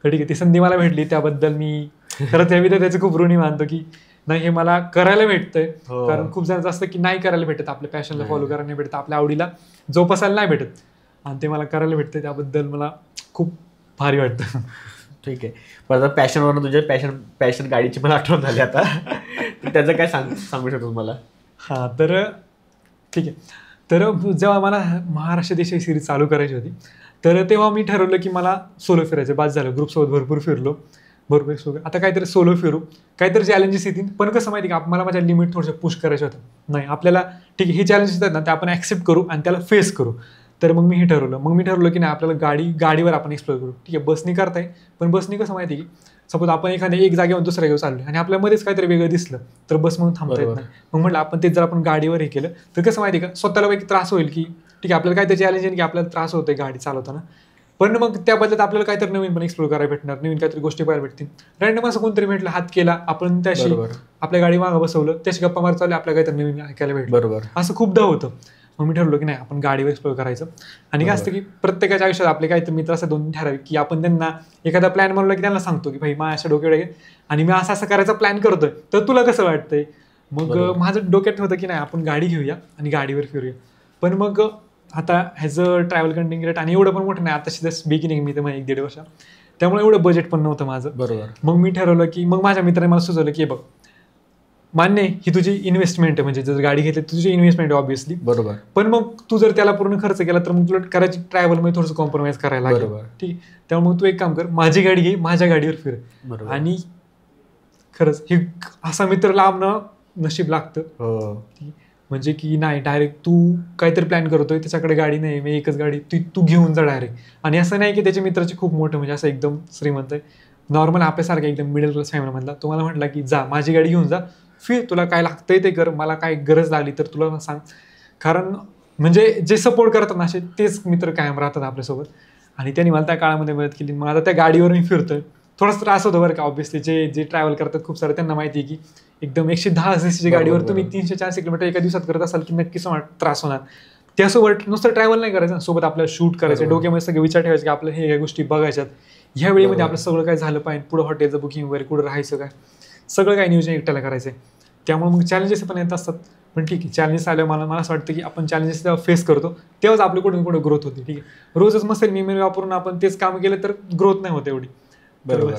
तर ठीक आहे, ती संधी मला भेटली, त्याबद्दल मी खरंच यावी तर त्याचं खूप ऋणी मानतो की नाही हे मला करायला भेटतंय. कारण खूप जणांचं असतं की नाही करायला भेटत, आपल्या पॅशनला फॉलो करायला नाही भेटत, आपल्या आवडीला जोपासायला नाही भेटत, आणि ते मला करायला भेटतं, त्याबद्दल मला खूप भारी वाटतं. ठीक आहे, पण आता पॅशनवरून तुझ्या पॅशन गाडीची मला आठवण झाली आता त्याचं काय सांगू शकतो मला? हां, तर ठीक आहे. तर जेव्हा मला महाराष्ट्र देशाची सिरीज चालू करायची होती तर तेव्हा मी ठरवलं की मला सोलो फिरायचं, बाद झालं. ग्रुपसोबत भरपूर फिरलो, भरपूर सोलो, आता काहीतरी सोलो फिरू, काहीतरी चॅलेंजेस येतील. पण कसं माहिती का, मला माझ्या लिमिट थोडंसं पुश करायचं होतं. नाही आपल्याला ठीक आहे, हे चॅलेंजेस आहेत ना ते आपण ॲक्सेप्ट करू आणि त्याला फेस करू. तर मग मी ठरवलं की नाही आपल्याला गाडीवर आपण एक्सप्लोर करू. ठीक आहे, बसनी करताय, पण बसनी कसं माहिती की सपोज आपण एखाद्या एक जागेवर दुसऱ्या जागेवर चाललो आणि आपल्यामध्येच काहीतरी वेगळं दिसलं तर बस म्हणून थांबता येत नाही. मग म्हटलं आपण तेच जर आपण गाडीवर हे केलं तर कसं माहिती का, स्वतःला एक त्रास होईल की ठीक आहे आपल्याला काहीतरी चॅलेंज आहे की आपल्याला त्रास होतोय गाडी चालवताना, पण मग त्या बदल्यात आपल्याला काहीतरी नवीन पण एक्सप्लोर करायला भेटणार, नवीन काहीतरी गोष्टी पाहायला भेटतील. रँडम असं कोणतरी भेटलं, हात केला, आपण त्याशी आपल्या गाडी मागं बसवलं, त्याशी गप्पा मारत चालले, आपल्याला काहीतरी नवीन ऐकायला भेटलं. असं खूपदा होतं. मग मी ठरवलं की नाही आपण गाडीवर एक्सप्लोर करायचं. आणि काय असतं की प्रत्येकाच्या आयुष्यात आपले काहीतरी मित्र असं दोन ठराविक की आपण त्यांना एखादा प्लॅन बनवला की त्यांना सांगतो की भाई माझ्या अशा डोक्याकडे आणि मी असं करायचा प्लॅन करतोय, तर तुला कसं वाटतंय? मग माझं डोक्यात होतं की नाही आपण गाडी घेऊया आणि गाडीवर फिरूया. पण मग आता ह्याचं ट्रॅव्हल कंटेंट क्रिएट आणि एवढं पण मोठं नाही, आता जस्ट बिगिनिंग, मी तर 1-1.5 वर्ष, त्यामुळे एवढं बजेट पण नव्हतं माझं. मग मी ठरवलं की मग माझ्या मित्राने मला सुचवलं की बघ मान्य ही तुझी इन्व्हेस्टमेंट आहे, म्हणजे जर गाडी घेतली तुझी इन्व्हेस्टमेंट आहे ऑब्व्हियसली, बरोबर, पण मग तू जर त्याला पूर्ण खर्च केला तर मग तुला करायची ट्रॅव्हलमध्ये थोडंसं कॉम्प्रोमाइज करायला लागेल. ठीक, त्यामुळे तू एक काम कर, माझी गाडी घे, माझ्या गाडीवर फिर. आणि खरंच हे असा मित्र लांबणं नशीब लागतं. म्हणजे की नाही डायरेक्ट तू काहीतरी प्लॅन करतोय, त्याच्याकडे गाडी नाही, मी एकच गाडी, तू घेऊन जा डायरेक्ट. आणि असं नाही की त्याच्या मित्राचे खूप मोठं म्हणजे असं एकदम श्रीमंत आहे, नॉर्मल आपल्यासारखं एकदम मिडल क्लास फॅमिलीमधला, तुम्हाला म्हटलं की जा माझी गाडी घेऊन जा, फिर, तुला काय लागतंय ते कर, मला काय गरज लागली तर तुला सांग. कारण म्हणजे जे सपोर्ट करतात ना असे तेच मित्र कायम राहतात आपल्यासोबत. आणि त्यांनी मला त्या काळामध्ये मदत केली. मग आता त्या गाडीवर मी फिरतोय, थोडासा त्रास होतो बरं का, ऑब्व्हियसली जे ट्रॅव्हल करतात खूप सारं त्यांना माहिती आहे की एकदम 110 सीसीच्या गाडीवर तुम्ही 300-400 किलोमीटर एका दिवसात करत असाल की नक्कीच त्रास होणार. त्यासोबत नुसतं ट्रॅव्हल नाही करायचं, सोबत आपल्याला शूट करायचं, डोक्यामध्ये सगळे विचार ठेवायचे की आपल्या हे गोष्टी बघायच्यात, ह्या वेळेमध्ये आपलं सगळं काय झालं पाहिजे, पुढं हॉटेलचं बुकिंग वगैरे, कुठं राहायचं काय, सगळं काय नियोजन एकट्याला करायचं. त्यामुळे मग चॅलेंजेस पण येत असतात. पण ठीक आहे, चॅलेंजेस आल्यावर मला असं वाटतं की आपण चॅलेंजेस जेव्हा फेस करतो तेव्हाच आपली कुठून कुठे ग्रोथ होते. ठीक आहे, रोजच मसल मेमरी वापरून आपण तेच काम केलं तर ग्रोथ नाही होत एवढी. बरोबर.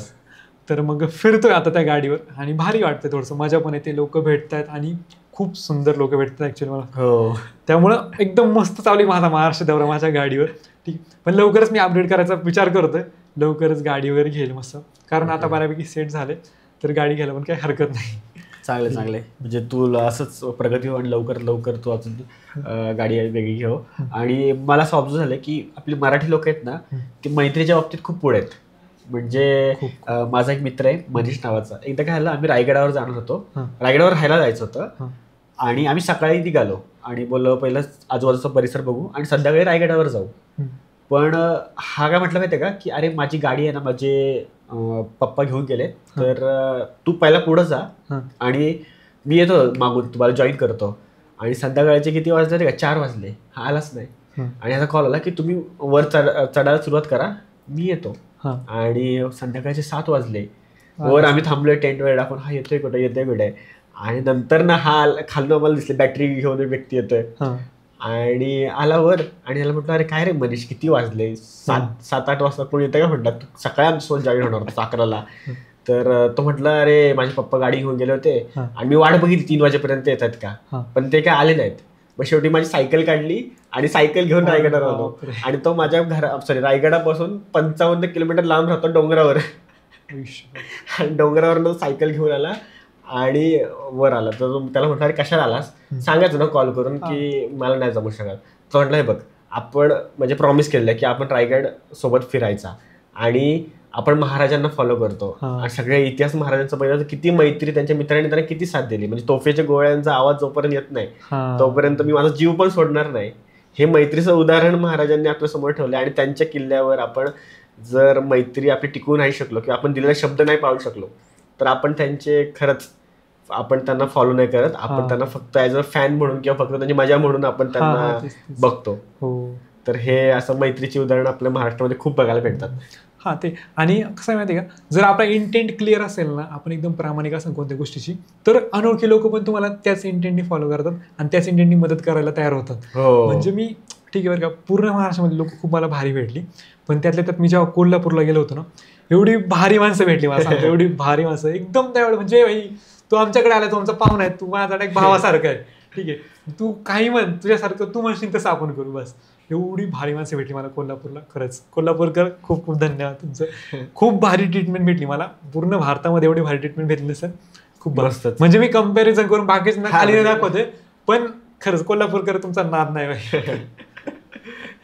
तर मग फिरतोय आता त्या गाडीवर आणि भारी वाटतं, थोडंसं मजा पण येते, लोक भेटतात आणि खूप सुंदर लोक भेटतात ऍक्च्युअली मला. त्यामुळं एकदम मस्त चालू माझा महाराष्ट्र दौरा माझ्या गाडीवर. ठीक, पण लवकरच मी अपडेट करायचा विचार करतोय, लवकरच गाडी वगैरे घेईल मस्त, कारण आता बऱ्यापैकी सेट झाले तर गाडी घ्यायला पण काही हरकत नाही. चांगले चांगले. म्हणजे तुला असंच प्रगती होऊन लवकर तू अजून गाडी वेगळी घेऊ. आणि मला असं ऑब्झर्व झालं की आपली मराठी लोक आहेत ना ते मैत्रीच्या बाबतीत खूप पुढे आहेत. म्हणजे माझा एक मित्र आहे मनीष नावाचा. एकदा काय झालं, आम्ही रायगडावर जाणार होतो, रायगडावर राहायला जायचं होतं आणि आम्ही सकाळी निघालो आणि बोललो पहिलं आजूबाजूचा परिसर बघू आणि संध्याकाळी रायगडावर जाऊ. पण हा काय म्हटलं माहितीये का की अरे माझी गाडी आहे ना, माझे पप्पा घेऊन गेले, तर तू पहिला पुढं जा आणि मी येतो मागून तुम्हाला जॉईन करतो. आणि संध्याकाळचे किती वाजले का, 4 वाजले, हा आलाच नाही. आणि ह्याचा कॉल आला की तुम्ही वर चढायला सुरुवात करा, मी येतो. आणि संध्याकाळचे 7 वाजले, वर आम्ही थांबलोय टेंट वर टाकून, हा येतोय कुठे. आणि नंतर ना हा खालनं मला दिसले बॅटरी घेऊन एक व्यक्ती येतोय आणि आला वर आणि याला म्हटलं अरे काय रे मनीष किती वाजले, 7-8 वाजता कोणी येतं का म्हटलं, सकाळी आमच्यासोबत जॉईन होणार होतं 11ला. तर तो म्हटलं अरे माझे पप्पा गाडी घेऊन गेले होते आणि मी वाट बघितली 3 वाजेपर्यंत येतात का, पण ते काय आले नाहीत. मग शेवटी माझी सायकल काढली आणि सायकल घेऊन रायगडावर आलो. आणि तो माझ्या रायगडापासून 55 किलोमीटर लांब राहतो डोंगरावर. डोंगरावर सायकल घेऊन आला आणि वर आला. तर त्याला म्हटलं अरे कशाला आलास, सांगायचं ना कॉल करून की मला नाही जमू शकत. तो म्हटलं हे बघ आपण म्हणजे प्रॉमिस केलेलं की आपण रायगड सोबत फिरायचा आणि आपण महाराजांना फॉलो करतो. सगळे इतिहास महाराजांचा बघितलं किती मैत्री, त्यांच्या मित्रांनी त्यांना किती साथ दिली. म्हणजे तोफेच्या गोळ्यांचा आवाज जोपर्यंत येत नाही तोपर्यंत मी माझा जीव पण सोडणार नाही. हे मैत्रीचं उदाहरण महाराजांनी आपल्या समोर ठेवलं. आणि त्यांच्या किल्ल्यावर आपण जर मैत्री आपली टिकवू नाही शकलो किंवा आपण दिलेला शब्द नाही पाळू शकलो तर आपण त्यांचे खरंच आपण त्यांना फॉलो नाही करत. आपण त्यांना फक्त ऍज अ फॅन म्हणून किंवा फक्त त्यांची मजा म्हणून आपण त्यांना बघतो. तर हे असं मैत्रीची उदाहरण आपल्या महाराष्ट्रामध्ये खूप बघायला भेटतात. हा ते. आणि कसं आहे माहिती आहे का, जर आपला इंटेंट क्लिअर असेल ना, आपण एकदम प्रामाणिक असेल कोणत्या गोष्टीची, तर अनोळखी लोक पण तुम्हाला त्याच इंटेंटनी फॉलो करतात आणि त्याच इंटेंटनी मदत करायला तयार होतात. म्हणजे मी ठीक आहे बरं का, पूर्ण महाराष्ट्रामध्ये लोक खूप मला भारी भेटली, पण त्यातल्या त्यात मी जेव्हा कोल्हापूरला गेलो होतो ना, एवढी भारी माणसं भेटली मला, एवढी भारी माणसं एकदम त्यावेळेस. म्हणजे भाई तू आमच्याकडे आला, तू आमचा पाहुणा आहे, तू माझा एक भावासारखं आहे, ठीक आहे, तू काही म्हण, तुझ्यासारखं तू म्हणशील तसं आपण करू बस. एवढी भारी माणसं भेटली मला कोल्हापूरला. खरंच कोल्हापूरकर खूप खूप धन्यवाद तुमचं. खूप भारी ट्रीटमेंट भेटली मला. पूर्ण भारतामध्ये एवढी भारी ट्रीटमेंट भेटली नसेल. खूप मस्त. म्हणजे मी कंपॅरिझन करून बाकीच खाली दाखवते, पण खरंच कोल्हापूरकर तुमचा नाद नाही भाई.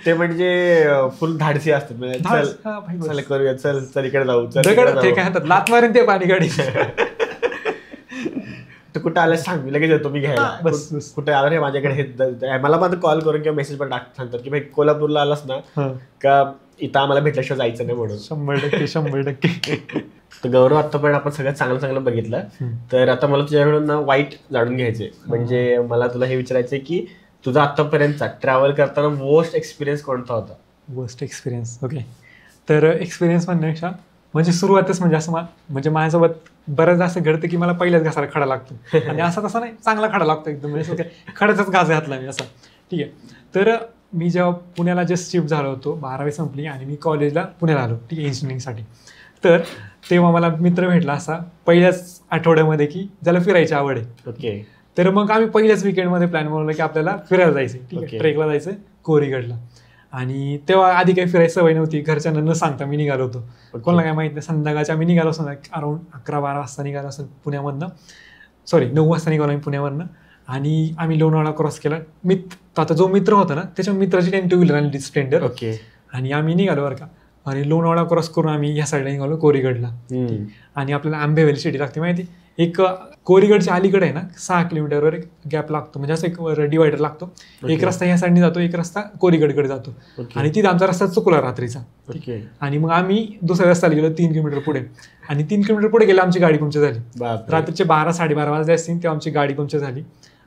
ते म्हणजे फुल धाडसी असतात. करूया, चल इकडे जाऊ, काय लात मारेन ते पाणी गाडी. कुठं आलं सांग, मी लगेच येतो, मी घ्यायला. कुठे आलं रे माझ्याकडे, हे मला पण कॉल करून किंवा मेसेज पण सांगतात की भाई कोल्हापूरला आलास ना का इथं आम्हाला भेटल्याशिवाय जायचं नाही म्हणून. 100%. तर गौरव, आतापर्यंत आपण सगळ्यात चांगलं बघितलं. तर आता मला तुझ्याकडून वाईट जाणून घ्यायचे. म्हणजे मला तुला हे विचारायचंय की तुझा आतापर्यंतचा ट्रॅव्हल करताना वर्स्ट एक्सपिरियन्स कोणता होता? Worst experience, okay. तर एक्सपिरियन्स म्हणण्यापेक्षा म्हणजे सुरुवातच म्हणजे असं म्हणजे माझ्यासोबत बऱ्याच असं घडतं की मला पहिल्याच घासाला खडा लागतो. आणि असा तसा नाही, चांगला खडा लागतो एकदम. म्हणजे खड्याचाच घास घातला मी असा, ठीक आहे. तर मी जेव्हा पुण्याला जस्ट शिफ्ट झालो होतो, 12वी संपली आणि मी कॉलेजला पुण्याला आलो, ठीक आहे, इंजिनिअरिंगसाठी. तर तेव्हा मला मित्र भेटला असा पहिल्याच आठवड्यामध्ये की ज्याला फिरायची आवड आहे. ओके. तर मग आम्ही पहिल्याच विकेंडमध्ये प्लॅन बनवलं की आपल्याला फिरायला जायचं, ठीक आहे, ट्रेकला जायचं कोरीगडला. आणि तेव्हा आधी काही फिरायची सवय नव्हती, घरच्यांना न सांगता मी निघालो होतो. कोणाला काय माहिती नाही. संध्याकाळच्या आम्ही निघालो असं अराउंड 11-12 वाजता निघालो असेल पुण्यामधनं, 9 वाजता निघालो आम्ही पुण्यावरनं. आणि आम्ही लोणावळा क्रॉस केला. आता जो मित्र होता ना त्याच्या मित्राची 10 टू व्हीलर आणि स्प्लेंडर. ओके. आणि आम्ही निघालो बरं का. आणि लोणावळा क्रॉस करून आम्ही ह्या साईडला निघालो कोरीगडला. आणि आपल्याला आंबेवली सिटी लागते माहिती. एक कोरीगडच्या अलीकडे आहे ना 6 किलोमीटरवर एक गॅप लागतो, म्हणजे असं एक डिवायडर लागतो. एक रस्ता ह्या साईडने जातो, एक रस्ता कोरीगडकडे जातो. आणि तिथे आमचा रस्ता चुकला रात्रीचा. आणि मग आम्ही दुसऱ्या रस्त्याला गेलो 3 किलोमीटर पुढे. आणि 3 किलोमीटर पुढे गेलो, आमची गाडी पंक्चर झाली. रात्रीचे 12-12:30 वाजले असतील तेव्हा आमची गाडी पंक्चर झाली.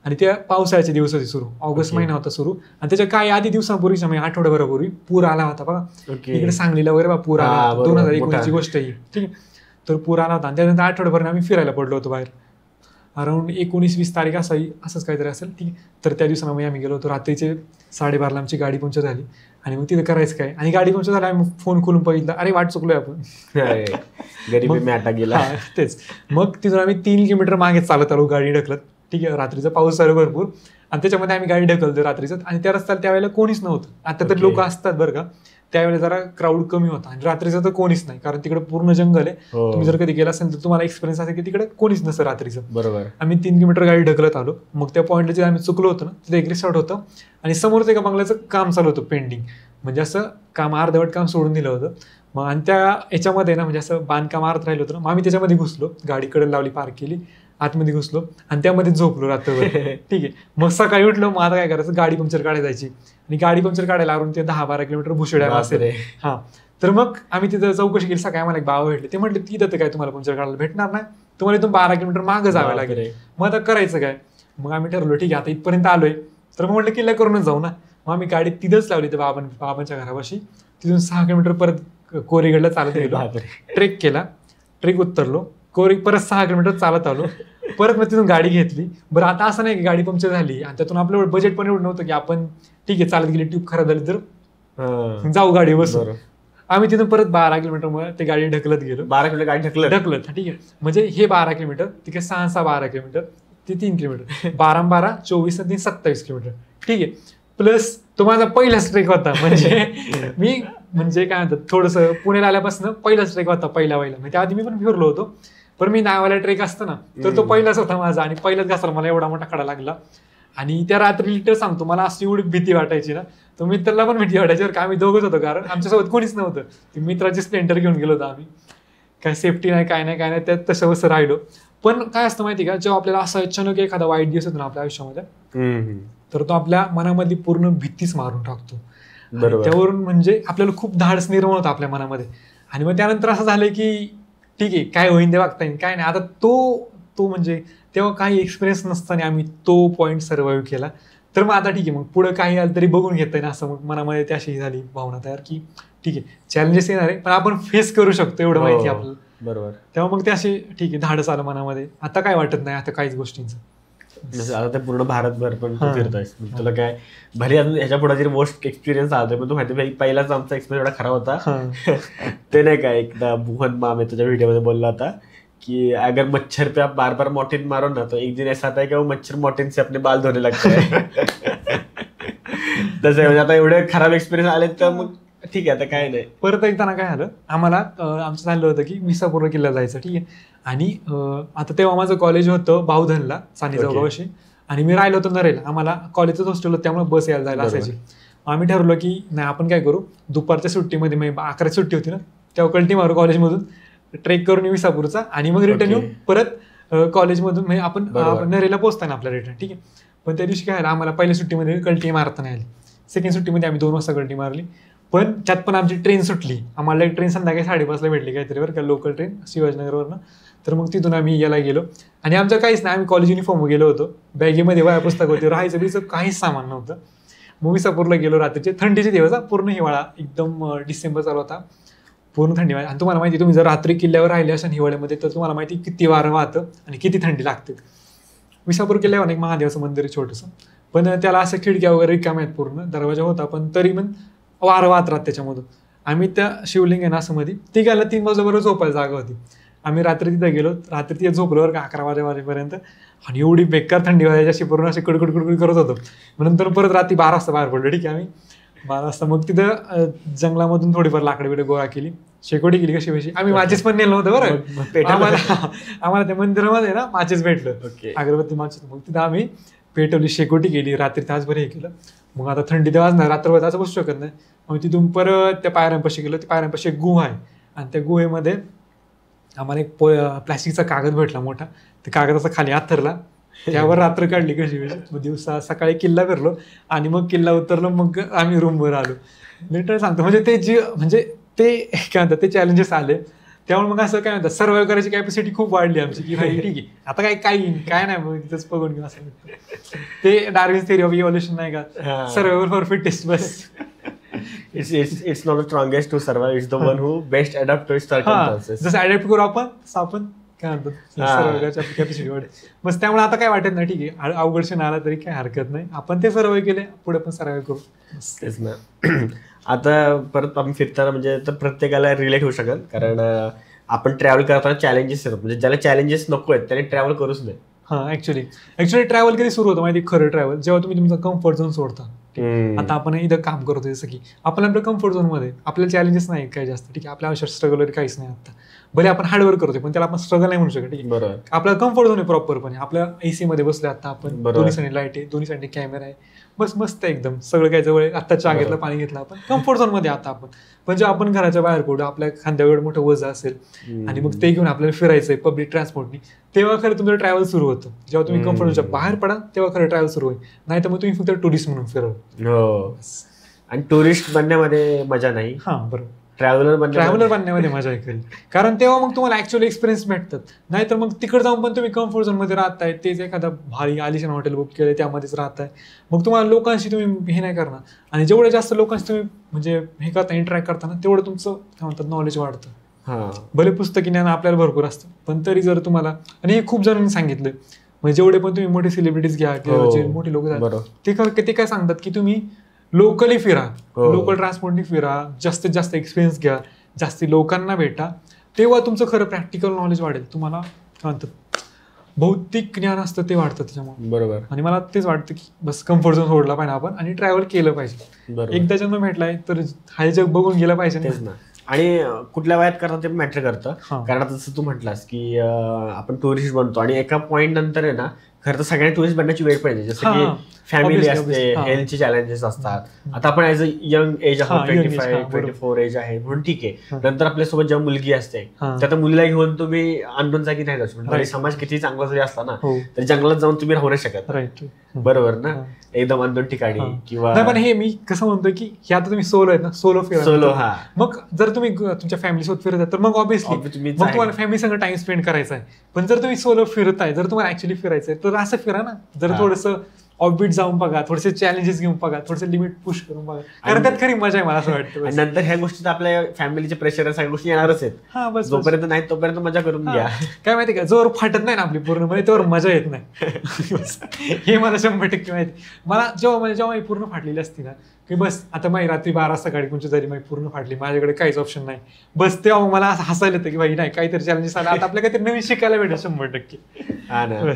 आणि त्या पावसाळ्याचे दिवस होते सुरू, ऑगस्ट महिना होता सुरू. आणि त्याच्या काही आधी दिवसांपूर्वी, म्हणजे आठवड्याभरापूर्वी पूर आला होता बघा इकडे सांगलीला वगैरे. पूर आला 2019ची गोष्ट आहे, ठीक आहे. तर पूर आला होता आणि त्यानंतर आठवड्याभर आम्ही फिरायला पडलो होतो बाहेर. अराउंड 19-20 तारीख असंच काहीतरी असेल, ठीक आहे. तर त्या दिवसामध्ये आम्ही गेलो होतो. रात्रीचे 12:30ला आमची गाडी पंक्चर झाली. आणि मग तिथं करायचं काय, आणि गाडी पंक्चर झाली, आम्ही फोन खोलून बघितलं, अरे वाट चुकलोय आपण, तेच. मग तिथून आम्ही 3 किलोमीटर मागे चालत आलो गाडी ढकलत, ठीक आहे. रात्रीचा पाऊस चालू भरपूर आणि त्याच्यामध्ये आम्ही गाडी ढकलतो रात्रीचं. आणि त्या रस्त्याला त्यावेळेला कोणीच नव्हतं. आता तर लोक असतात बरं का, त्यावेळेला जरा क्राऊड कमी होता आणि रात्रीचं तर कोणीच नाही, कारण तिकडे पूर्ण जंगल आहे. तुम्ही जर कधी गेला असेल तर तुम्हाला एक्सपिरियन्स असेल की तिकडे कोणीच नसतं रात्रीचं. बरोबर. आम्ही 3 किलोमीटर गाडी ढकलत आलो. मग त्या पॉईंटला जे आम्ही चुकलो होतो ना, तिथे एक रिसॉर्ट होतं आणि समोरच एका बंगल्याचं काम चालू होतं पेंडिंग, म्हणजे असं काम अर्धवट काम सोडून दिलं होतं. मग आणि त्या याच्यामध्ये ना म्हणजे असं बांधकाम अर्थ राहिलं होतं ना, मग आम्ही त्याच्यामध्ये घुसलो, गाडीकडे लावली, पार्क केली, आतमध्ये घुसलो आणि त्यामध्ये झोपलो रात्रभर. ठीक आहे. मग सकाळी उठलो, मग आता काय करायचं, गाडी पंक्चर काढायला जायची आणि गाडी पंक्चर काढायला आवरून ते 10-12 किलोमीटर भुसड्या असेल. हा, तर मग आम्ही तिथं चौकशी केली. सकाळी आम्हाला एक बाबा भेटले, ते म्हटले तिथं तर काय तुम्हाला पंक्चर काढायला भेटणार नाही, तुम्हाला इथून 12 किलोमीटर मागं जावं लागेल. मग आता करायचं काय? मग आम्ही ठरवलं ठीक आहे आता इथपर्यंत आलोय तर मग म्हटलं किल्ला करूनच जाऊ ना. मग आम्ही गाडी तिथंच लावली, तर बाबांच्या घरापाशी. तिथून 6 किलोमीटर परत कोरेगडला चालत गेलो, ट्रेक केला, ट्रेक उतरलो, परत 6 किलोमीटर चालत आलो, परत मग तिथून गाडी घेतली. बरं आता असं नाही की गाडी पंक्चर झाली आणि त्यातून आपल्याला बजेट पण एवढं नव्हतं की आपण ठीक आहे चालत गेली, ट्यूब खराब झाली तर जाऊ गाडी बसून. आम्ही तिथून परत 12 किलोमीटर ते गाडी ढकलत गेलो. 12 किलोमीटर ढकलत ठीक आहे. म्हणजे हे 12 किलोमीटर, तिकडे 6 12 किलोमीटर, ते 3 किलोमीटर, 12 24 आणि 27 किलोमीटर. ठीक आहे. प्लस तो माझा पहिलाच ट्रेक होता, म्हणजे मी म्हणजे काय म्हणतात थोडंसं पुण्याला आल्यापासून पहिलाच ट्रेक होता, पहिला म्हणजे त्याआधी मी पण फिरलो होतो, पण मी नावाला ट्रेक असतो ना तर तो पहिलाच होता माझा आणि पहिलाच घासाला मला एवढा मोठा खडा लागला. आणि त्या रात्री लिटर सांगतो मला अशी एवढी भीती वाटायची ना, तो मित्राला पण भीती वाटायची, का आम्ही दोघंच होतो, कारण आमच्यासोबत कोणीच नव्हतं. मित्राची स्प्लेंडर घेऊन गेलो होतो आम्ही, काय सेफ्टी नाही काय नाही त्यात तसं वसं राहिलो. पण काय असतं माहिती का, जेव्हा आपल्याला असं अचानक एखादा वाईट दिवस होतो ना आपल्या आयुष्यामध्ये, तर तो आपल्या मनामधली पूर्ण भीतीच मारून टाकतो. त्यावरून म्हणजे आपल्याला खूप धाडस निर्माण होतं आपल्या मनामध्ये. आणि मग त्यानंतर असं झालं की ठीक आहे काय होईन ते बघता येईल काय नाही. आता तो म्हणजे तेव्हा काही एक्सपिरियन्स नसताना आम्ही तो पॉईंट सर्वाइव्ह केला. तर मग आता ठीक आहे, मग पुढे काही आलं तरी बघून घेता येईल असं मग मनामध्ये त्याशी झाली भावना तयार की ठीक आहे चॅलेंजेस येणार आहे पण आपण फेस करू शकतो एवढं माहिती आपल्याला. बरोबर. तेव्हा मग ते असे ठीक आहे धाडस आलं मनामध्ये. आता काय वाटत नाही आता काहीच गोष्टींचं. आता ते पूर्ण भारतभर पण तू फिरतोयस, तुला काय भले अजून ह्याच्या पुढे जरी मोस्ट एक्सपिरियन्स आला पण तू माहिती पहिलाच आमचा एक्सपिरियन्स एवढा खराब होता. ते नाही का एकदा भुवन मामे तुझ्या व्हिडिओमध्ये बोलला होता कि अगर मच्छर पे आप बार बार मॉर्टिन मारो ना तो एक दिन ऐसा आता है कि वो मच्छर मॉर्टिन से अपने बाल धोने लगता है. तसं म्हणजे आता एवढे खराब एक्सपिरियन्स आले तर मग ठीक आहे आता काय नाही. परत एकदा काय झालं आम्हाला, आमचं झालं होतं की विसापूर किल्ला जायचं. ठीक आहे. आणि आता तेव्हा माझं कॉलेज होतं बाहुधनला सानी चौकापाशी आणि मी राहिलो होतो नरेला. आम्हाला कॉलेजच हॉस्टेल होतं त्यामुळे बस यायला जायला असायची. आम्ही ठरवलं की नाही आपण काय करू, दुपारच्या सुट्टीमध्ये म्हणजे 11 सुट्टी होती ना तेव्हा कल्टी मारू कॉलेजमधून, ट्रेक करून विसापूरचा आणि मग रिटर्न येऊ परत कॉलेजमधून, म्हणजे आपण नरेला पोहोचताना आपला रिटर्न. ठीक आहे. पण त्या दिवशी काय झालं आम्हाला पहिल्या सुट्टीमध्ये कल्टी मारता नाही आली. सेकंड सुट्टीमध्ये आम्ही 2 वाजता कल्टी मारली. पण त्यात पण आमची ट्रेन सुटली. आम्हाला एक ट्रेन संध्याकाळी 5:30 भेटली काहीतरी बरं का, लोकल ट्रेन शिवाजीनगरवरनं. तर मग तिथून आम्ही याला गेलो आणि आमचं काहीच नाही, आम्ही कॉलेज युनिफॉर्म गेलो होतो, बॅगेमध्ये वह्या पुस्तक होते, राहायचं बीचं काहीच सामान नव्हतं. मग विसापूरला गेलो रात्रीचे, थंडीचे दिवस, पूर्ण हिवाळा, एकदम डिसेंबर चालू होता, पूर्ण थंडी. आणि तुम्हाला माहिती तुम्ही जर रात्री किल्ल्यावर राहिले असाल हिवाळ्यामध्ये तर तुम्हाला माहिती किती वारं वाहतं आणि किती थंडी लागते. विसापूर किल्ल्यावर एक महादेवाचं मंदिर आहे छोटंसं, पण त्याला असं खिडक्या वगैरे रिकाम्या आहेत, पूर्ण दरवाजा होता पण तरी पण वारं वाहत राहत त्याच्यामधून. आम्ही त्या शिवलिंग आहे ना असं मध्ये ती गेला 3 वाजेबरोबर झोपायला जागा होती. आम्ही रात्री तिथे गेलो, रात्री तिथे झोपलो का 11 वाजेपर्यंत आणि एवढी बेकार थंडी वाजायची अशी पूर्ण अशी कडकड करत होतो. नंतर परत रात्री 12 वाजता बाहेर पडलो. ठीक आहे. आम्ही 12 वाजता मग तिथं जंगलामधून थोडीफार लाकडे बिडे गोळा केली, शेकोटी केली कशी आम्ही माचीस पण नेलं नव्हतं बरं. आम्हाला त्या मंदिरामध्ये ना माचीस भेटलं, अगरबत्ती माचीस. मग तिथं आम्ही पेटवली, शेकोटी केली, रात्री तासभर हे केलं. मग आता थंडी तेव्हाच नाही, रात्रभर तास बसू शकत नाही. मग तिथून परत त्या पायऱ्यांपाशी गेलो. त्या पायऱ्यांपाशी एक गुहा आहे आणि त्या गुहेमध्ये आम्हाला एक प्लास्टिकचा कागद भेटला मोठा. त्या कागदाचा खाली हातरला, त्यावर रात्र काढली कशी. मग दिवसा सकाळी किल्ला फिरलो आणि मग किल्ला उतरलो, मग आम्ही रूमवर आलो. लिटरली सांगतो म्हणजे ते काय म्हणतात ते चॅलेंजेस आले. त्यामुळे मग असं काय म्हणतात सर्व्हाइव्ह करायची कॅपॅसिटी खूप वाढली आमची की भाई ठीक आहे आता काय नाही मग तिथंच बघून घेऊ असं. ते डार्विन्स थिअरी ऑफ इव्हॉल्युशन नाही का, survival for fittest. Bus it's not the strongest to survive, it's the one who best adapt to its circumstances. जसं अडॅप्ट करू आपण काय म्हणतात सर्व्हाइव्ह कॅपॅसिटी वाढते. बस त्यामुळे आता काय वाटत नाही ठीक आहे अवघड क्षण आला तरी काय हरकत नाही, आपण ते सर्व्हाइव्ह केले पुढे पण सर्व्हाइव्ह करू. तेच ना. आता परत आपण फिरताना म्हणजे तर प्रत्येकाला रिलेट होऊ शकेल, कारण आपण ट्रॅव्हल करताना चॅलेंजेस येतात, म्हणजे ज्याला चॅलेंजेस नको आहेत त्याने ट्रॅव्हल करूच नाही. ऍक्च्युली ट्रॅव्हल कधी सुरू होतं माहिती खरं ट्रॅव्हल जेव्हा तुम्ही तुमचा कम्फर्ट झोन सोडता. ठीक आहे. आता आपण इथं काम करतोय जसं की आपण आपल्या कम्फर्ट झोनमध्ये, आपल्याला चॅलेंजेस नाही काय जास्त, ठीक आहे, आपल्या आयुष्यात स्ट्रगल वगैरे काहीच नाही आता. भले आपण हार्डवर्क करतोय पण त्याला आपण स्ट्रगल नाही म्हणू शकत, ठीक आहे. आपला कम्फर्ट झोन आहे प्रॉपरपणे, आपल्या एसी मध्ये बसले आता आपण, दोन्ही साईड लाईट आहे, दोन्ही साईड कॅमेरा आहे, बस मस्त आहे एकदम, सगळं काय जवळ. आता चहा घेतला, पाणी घेतलं, आपण कम्फर्ट झोन मध्ये आता आपण. पण जेव्हा आपण घराच्या बाहेर कुठं आपल्या खांद्यावर मोठं वजन असेल आणि मग ते घेऊन आपल्याला फिरायचंय पब्लिक ट्रान्सपोर्टनी, तेव्हा खरं तुमचं ट्रॅव्हल सुरू होतं. जेव्हा तुम्ही कम्फर्ट झोनच्या बाहेर पडा तेव्हा खरं ट्रॅव्हल सुरू होईल, नाही तर मग तुम्ही फक्त टुरिस्ट म्हणून फिरव. आणि टुरिस्ट बनण्यामध्ये मजा नाही, बरोबर, ट्रॅव्हलर बनण्यामध्ये मजा आहे खरी. कारण तेव्हा मग तुम्हाला ऍक्च्युअली एक्सपिरियन्स भेटतात. नाहीतर मग तिकडे जाऊन पण तुम्ही कम्फर्ट झोन मध्ये राहताय, तेच एखादा भारी आलिशान हॉटेल बुक केलं त्यामध्येच राहताय, मग तुम्हाला लोकांशी तुम्ही हे नाही करणार. आणि जेवढे जास्त लोकांशी तुम्ही म्हणजे हे करता, इंटरॅक्ट करताना, तेवढं तुमचं काय म्हणतात नॉलेज वाढतं. भले पुस्तकी ज्ञान आपल्याला भरपूर असतं, पण तरी जर तुम्हाला, आणि हे खूप जणांनी सांगितलं, म्हणजे जेवढे पण तुम्ही मोठे सेलिब्रिटीज घ्या किंवा जे मोठे लोक ते काय सांगतात की तुम्ही लोकली फिरा, लोकल ट्रान्सपोर्टनी फिरा, जास्तीत जास्त एक्सपिरियन्स घ्या, जास्ती लोकांना भेटा, तेव्हा तुमचं खरं प्रॅक्टिकल नॉलेज वाढेल. तुम्हाला काय म्हणतात भौतिक ज्ञान असतं ते वाढतं त्याच्यामुळे. बरोबर. आणि मला तेच वाटतं की बस कम्फर्ट झोन सोडला पाहिजे आपण आणि ट्रॅव्हल केलं पाहिजे. एकदा जन्म भेटलाय तर हा जग बघून गेलं पाहिजे. तेच ना. आणि कुठल्या वयात करणं ते मॅटर करतं. कारण आता जसं तू म्हटलास की आपण टुरिस्ट बनतो आणि एका पॉईंट नंतर आहे ना, खरं तर सगळ्यांना टुरिस्ट बनण्याची वेळ पडते. जसं की फॅमिली असते, हेल्थचे चॅलेंजेस असतात. आता आपण ऍज अ यंग एज आहोत, 25-24 एज आहे म्हणून ठीक आहे. नंतर आपल्यासोबत जेव्हा मुलगी असते त्या मुलीला घेऊन तुम्ही अननोन जागी नाही जाऊ शकत. समाज किती चांगला जरी असला ना तर जंगलात जाऊन तुम्ही राहू नाही शकत, बरोबर ना, एकदम अननोन ठिकाणी. किंवा पण हे मी कसं म्हणतो की हे आता तुम्ही सोलो आहेत ना, सोलो फिरा. मग जर तुम्ही तुमच्या फॅमिली सोबत फिरत आहे तर मग ऑब्व्हियसली मग तुम्हाला फॅमिली संग टाइम स्पेंड करायचा आहे. पण जर तुम्ही सोलो फिरताय, जर तुम्हाला ऍक्च्युअली फिरायचंय तर असं फिरा ना, जर थोडंसं ऑफबीट जाऊन बघा, थोडेसे चॅलेंजेस घेऊन बघा, थोडेसे लिमिट पुश करून बघा, कारण त्यात खरी मजा आहे मला असं वाटतं. आणि नंतर ह्या गोष्टीत आपल्या फॅमिलीचे प्रेशर सगळ्या गोष्टी येणारच आहेत. जोपर्यंत नाही तोपर्यंत मजा करून घ्या. काय माहिती का, जोवर फाटत नाही ना आपली पूर्णपणे तोवर मजा येत नाही. हे मला 100% माहिती. मला जेव्हा माझी पूर्ण फाटलेली असती ना की बस आता माझी रात्री 12 सकाळी कोणची जरी माझी पूर्ण फाटली, माझ्याकडे काहीच ऑप्शन नाही, बस तेव्हा मला असं हसायला येतं की भाई नाही काहीतरी चॅलेंजेस आला, आता आपल्या काहीतरी नवीन शिकायला भेटेल 100%. हा ना,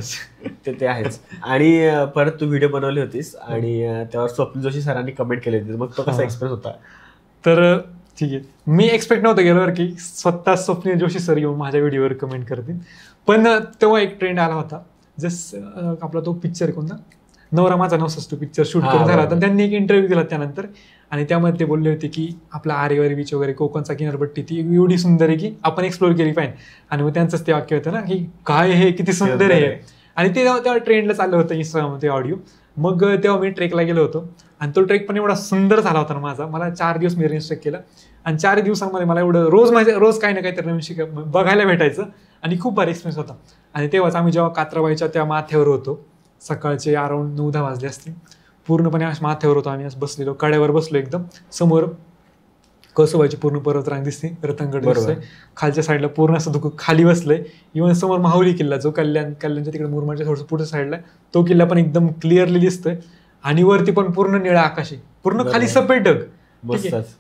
ते आहेच. आणि परत तू व्हिडिओ बनवली होतीस आणि त्यावर स्वप्नील जोशी सरांनी कमेंट केली होती, मग तो कसा एक्सपिरियन्स होता? तर ठीक आहे, मी एक्सपेक्ट नव्हतं गेल्यावर की स्वतः स्वप्नील जोशी सर येऊन माझ्या व्हिडिओवर कमेंट करतील. पण तेव्हा एक ट्रेंड आला होता, आपला तो पिक्चर कोणता, नवरा माझा नवसाच, तो पिक्चर शूट करून झाला होता. त्यांनी एक इंटरव्ह्यू दिला त्यानंतर आणि त्यामध्ये ते बोलले होते की आपला आरेवारी बीच वगैरे कोकणचा किनारपट्टी ती एवढी सुंदर आहे की आपण एक्सप्लोर केली पाहिजे. आणि मग त्यांचंच ते वाक्य होतं ना की काय हे किती सुंदर आहे. आणि ते तेव्हा ट्रेंडला चाललं होतं इंस्टाग्राममध्ये ऑडिओ. मग तेव्हा मी ट्रेकला गेलो होतो आणि तो ट्रेक पण एवढा सुंदर झाला होता ना माझा. मला 4 दिवस मी रेंज ट्रेक केला आणि 4 दिवसांमध्ये मला एवढं रोज काही ना काहीतरी नवीन बघायला भेटायचं आणि खूप भारी एक्सपिरियन्स होता. आणि तेव्हाच आम्ही जेव्हा कात्राबाईच्या त्या माथ्यावर होतो, सकाळचे अराउंड 9-10 वाजले असते, पूर्णपणे माथ्यावर होतो आम्ही, बसलेलो कड्यावर बसलो, एकदम समोर कसोबाची पूर्ण पर्वतरांग दिसते, रतनगड दिसतोय, खालच्या साईडला पूर्ण असं धुकं खाली बसलंय. इव्हन समोर माहुली किल्ला जो कल्याणच्या तिकडे मुरमाडच्या थोडंसं पुढच्या साईडला तो किल्ला पण एकदम क्लिअरली दिसतोय. आणि वरती पण पूर्ण निळा आकाश आहे, पूर्ण खाली सफेद ढग,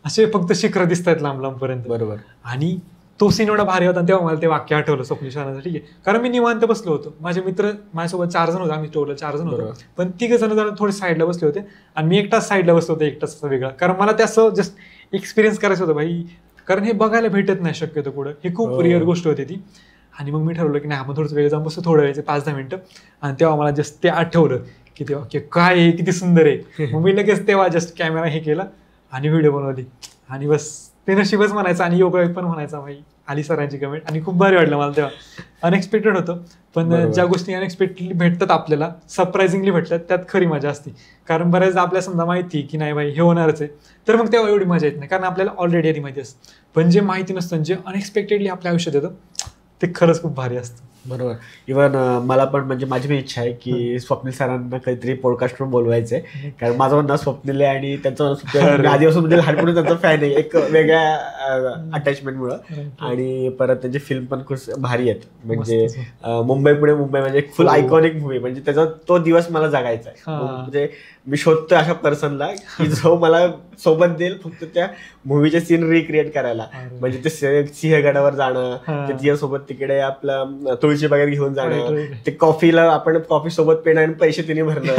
असे फक्त शिखर दिसत आहेत लांब लांबपर्यंत. बरोबर. आणि तो सीन एवढा भारी होता, तेव्हा मला ते वाक्य आठवलं स्वप्नील सरांचं. ठीक आहे, कारण मी निवांत बसलो होतो, माझे मित्र माझ्यासोबत 4 जण होते, आम्ही टोटल 4 जण होतो, पण 3 जण थोडे साईडला बसले होते आणि मी एकटाच साईडला बसलो होतो, एकटाच वेगळा. कारण मला ते असं जस्ट एक्सपिरियन्स करायचं होतं भाई, कारण हे बघायला भेटत नाही शक्यतो पुढं, हे खूप रिअर गोष्ट होती ती. आणि मग मी ठरवलं की नाही आपण थोडंसं वेळ जाऊन बसतो, थोडं वेळेचं 5-10 मिनिटं. आणि तेव्हा मला जस्ट ते आठवलं की ते वाक्य काय आहे, किती सुंदर आहे. मग मी लगेच तेव्हा जस्ट कॅमेरा हे केला आणि व्हिडिओ बनवली. आणि बस ते नशीबच म्हणायचं आणि योगा पण म्हणायचा भाई, आली सरांची कमेंट. आणि खूप भारी वाटलं मला तेव्हा, अनएक्सपेक्टेड होतं. पण ज्या गोष्टी अनएक्सपेक्टेडली भेटतात आपल्याला, सरप्राइझिंगली भेटतात, त्यात खरी मजा असते. कारण बऱ्याचदा आपल्याला समजा माहिती की नाही भाई हे होणारच आहे, तर मग तेव्हा एवढी मजा येत नाही, कारण आपल्याला ऑलरेडी आधी माहिती असतं. पण जे माहिती नसतं, जे अनएक्सपेक्टेडली आपल्या आयुष्यात येतं, ते खरंच खूप भारी असतं. बरोबर. इव्हन मला पण म्हणजे माझी पण इच्छा आहे की स्वप्नील सरांना काहीतरी पॉडकास्ट पण बोलवायचंय, कारण माझं पण नाव स्वप्नील आहे आणि त्यांचं आदिवासी म्हणजे लहानपणी त्यांचा फॅन आहे, एक वेगळ्या अटॅचमेंटमुळं. आणि परत त्यांचे फिल्म पण खूप भारी आहेत, म्हणजे मुंबई पुणे मुंबई म्हणजे फुल आयकॉनिक मूवी, म्हणजे त्याचा तो दिवस मला जगायचा आहे. म्हणजे मी शोधतोय अशा पर्सनला की जो मला सोबत देईल फक्त त्या मूवीचे सीन रिक्रिएट करायला. म्हणजे ते सिंहगडावर जाणं, ते तिच्यासोबत तिकडे आपलं तुळशी बागेत घेऊन जाणं, ते कॉफीला आपण कॉफी सोबत पिणं आणि पैसे तिने भरणं.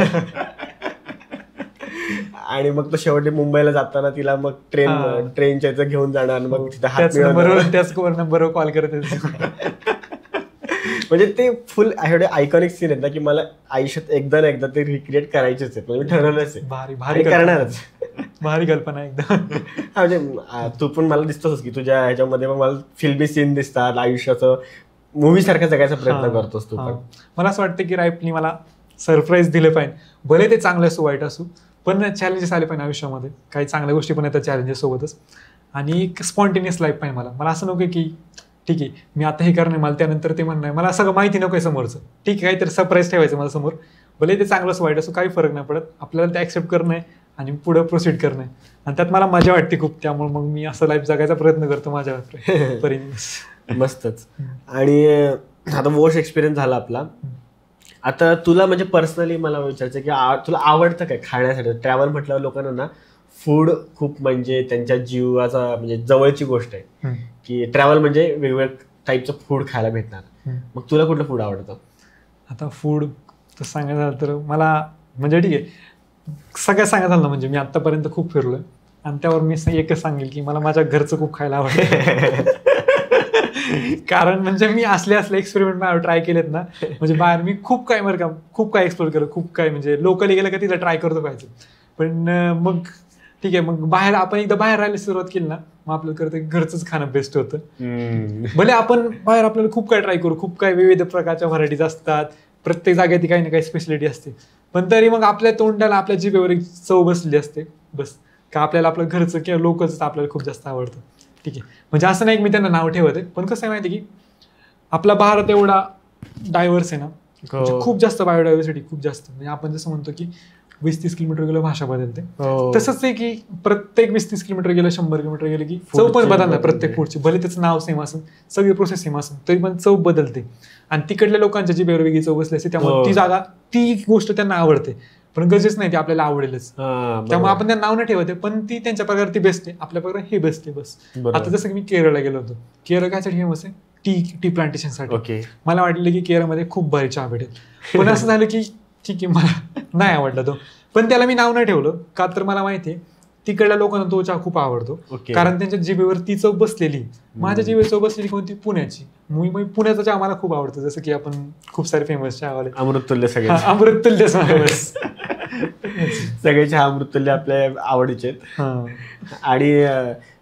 आणि मग तो शेवटी मुंबईला जाताना तिला मग ट्रेनच्या इथं घेऊन जाणार, मग तिथं हात मिळवणार, त्याच नंबरवर कॉल करत. म्हणजे ते फुल एवढे आयकॉनिक सीन आहेत ना की मला आयुष्यात एकदा ना एकदा ते रिक्रिएट करायचेच आहेत, म्हणजे मी ठरवलंच आहे भारी करणारच. भारी कल्पना एकदम. म्हणजे तू पण मला दिसतोस की तुझ्या ह्याच्यामध्ये मग मला फिल्मी सीन दिसतात, आयुष्याचं मूवी सारखं जगायचा प्रयत्न करतोस तू. पण मला असं वाटतं की राईफनी मला सरप्राईज दिलं पाहिजे, भले ते चांगलं असो वाईट असो, पण चॅलेंजेस आले पाहिजे आयुष्यामध्ये, काही चांगल्या गोष्टी पण येतात चॅलेंजेस सोबतच, आणि एक स्पॉन्टेनियस लाईफ पाहिजे मला. मला असं नको की ठीक आहे मी आता हे करणार, मला त्यानंतर ते म्हणणं आहे, मला सगळं माहिती नको आहे समोरचं, ठीक आहे काहीतरी सरप्राईज ठेवायचं मला समोर, भले ते चांगलं असं वाईट असो काही फरक नाही पडत, आपल्याला ते ॲक्सेप्ट करणं आहे आणि पुढे प्रोसीड करणं आहे, आणि त्यात मला मजा वाटते खूप, त्यामुळे मग मी असं लाईफ जगायचा प्रयत्न करतो माझ्या परीने. मस्तच. आणि आता वॉश एक्सपिरियन्स झाला आपला, आता तुला म्हणजे पर्सनली मला विचारायचं की तुला आवडतं काय खाण्यासाठी? ट्रॅव्हल म्हटल्यावर लोकांना ना फूड खूप म्हणजे त्यांच्या जीवाचा म्हणजे जवळची गोष्ट आहे, की ट्रॅव्हल म्हणजे वेगवेगळ्या टाईपचं फूड खायला भेटणार. मग तुला कुठलं फूड आवडतं? आता फूड तसं सांगायचं झालं तर मला म्हणजे ठीक आहे सगळ्यात सांगायचं झालं म्हणजे मी आत्तापर्यंत खूप फिरलोय, आणि त्यावर मी एकच सांगेल की मला माझ्या घरचं खूप खायला आवडतं. कारण म्हणजे मी असले एक्सपेरिमेंट माझ्यावर ट्राय केलेत ना, म्हणजे बाहेर मी खूप काय बरं का खूप काय एक्सप्लोर केलं, खूप काय म्हणजे लोकली गेलं का तिथं ट्राय करतो पाहिजे, पण मग ठीक आहे मग बाहेर आपण एकदा बाहेर राहायला सुरुवात केली ना मग आपल्याला करतं घरचंच खाणं बेस्ट होतं. भले आपण बाहेर आपल्याला खूप काय ट्राय करू, खूप काय विविध प्रकारच्या व्हरायटीज असतात, प्रत्येक जागेत काही ना काही स्पेशालिटी असते, पण तरी मग आपल्या तोंडाला आपल्या जिभेवर एक चव बसलेली असते बस, का आपल्याला आपलं घरचं किंवा लोकलच आपल्याला खूप जास्त आवडतं. ठीक आहे म्हणजे असं नाही की मी त्यांना नाव ठेवत आहे, पण कसं आहे माहिती की आपला भारत एवढा डायव्हर्स आहे ना, म्हणजे खूप जास्त बायोडायव्हर्सिटी खूप जास्त, म्हणजे आपण जसं म्हणतो की 20-30 किलोमीटर गेलं भाषा बदलते, तसंच आहे की प्रत्येक 20-30 किलोमीटर गेलं 100 किलोमीटर गेलं की चव पण बदलणार प्रत्येक फूडची, भले त्याचं नाव सेम असेल सगळी प्रोसेस सेम असेल तरी पण चव बदलते, आणि तिकडल्या लोकांच्या जी वेगवेगळी चव बसली असते त्यामुळे ती गोष्ट त्यांना आवडते, पण गरजेच नाही ती आपल्याला आवडेलच, त्यामुळे आपण त्यांना नाव नाही ठेवते, पण ती त्यांच्या प्रकारे ती बेस्ट आहे, आपल्या प्रकारे हे बेस्ट आहे बस. आता जसं की मी केरळला गेलो होतो, केरळ कायसाठी फेमस आहे? टी प्लांटेशनसाठी. मला वाटलं की केरळमध्ये खूप भारी चहा भेटेल, पण असं झालं की ठीक आहे मला नाही आवडला तो, पण त्याला मी नाव नाही ठेवलं का तर मला माहिती आहे तिकडल्या लोकांना तो चहा खूप आवडतो, कारण त्यांच्या जिभेवर ती चव बसलेली. माझ्या जिभेवर चव बसलेली कोणती? पुण्याची. मी पुण्याचा चहा मला खूप आवडतो, जसं की आपण खूप सारे फेमस चहावाले अमृततुल्य सगळे अमृततुल्य सगळे चहा अमृततुल्य आपल्या आवडीचे आहेत. आणि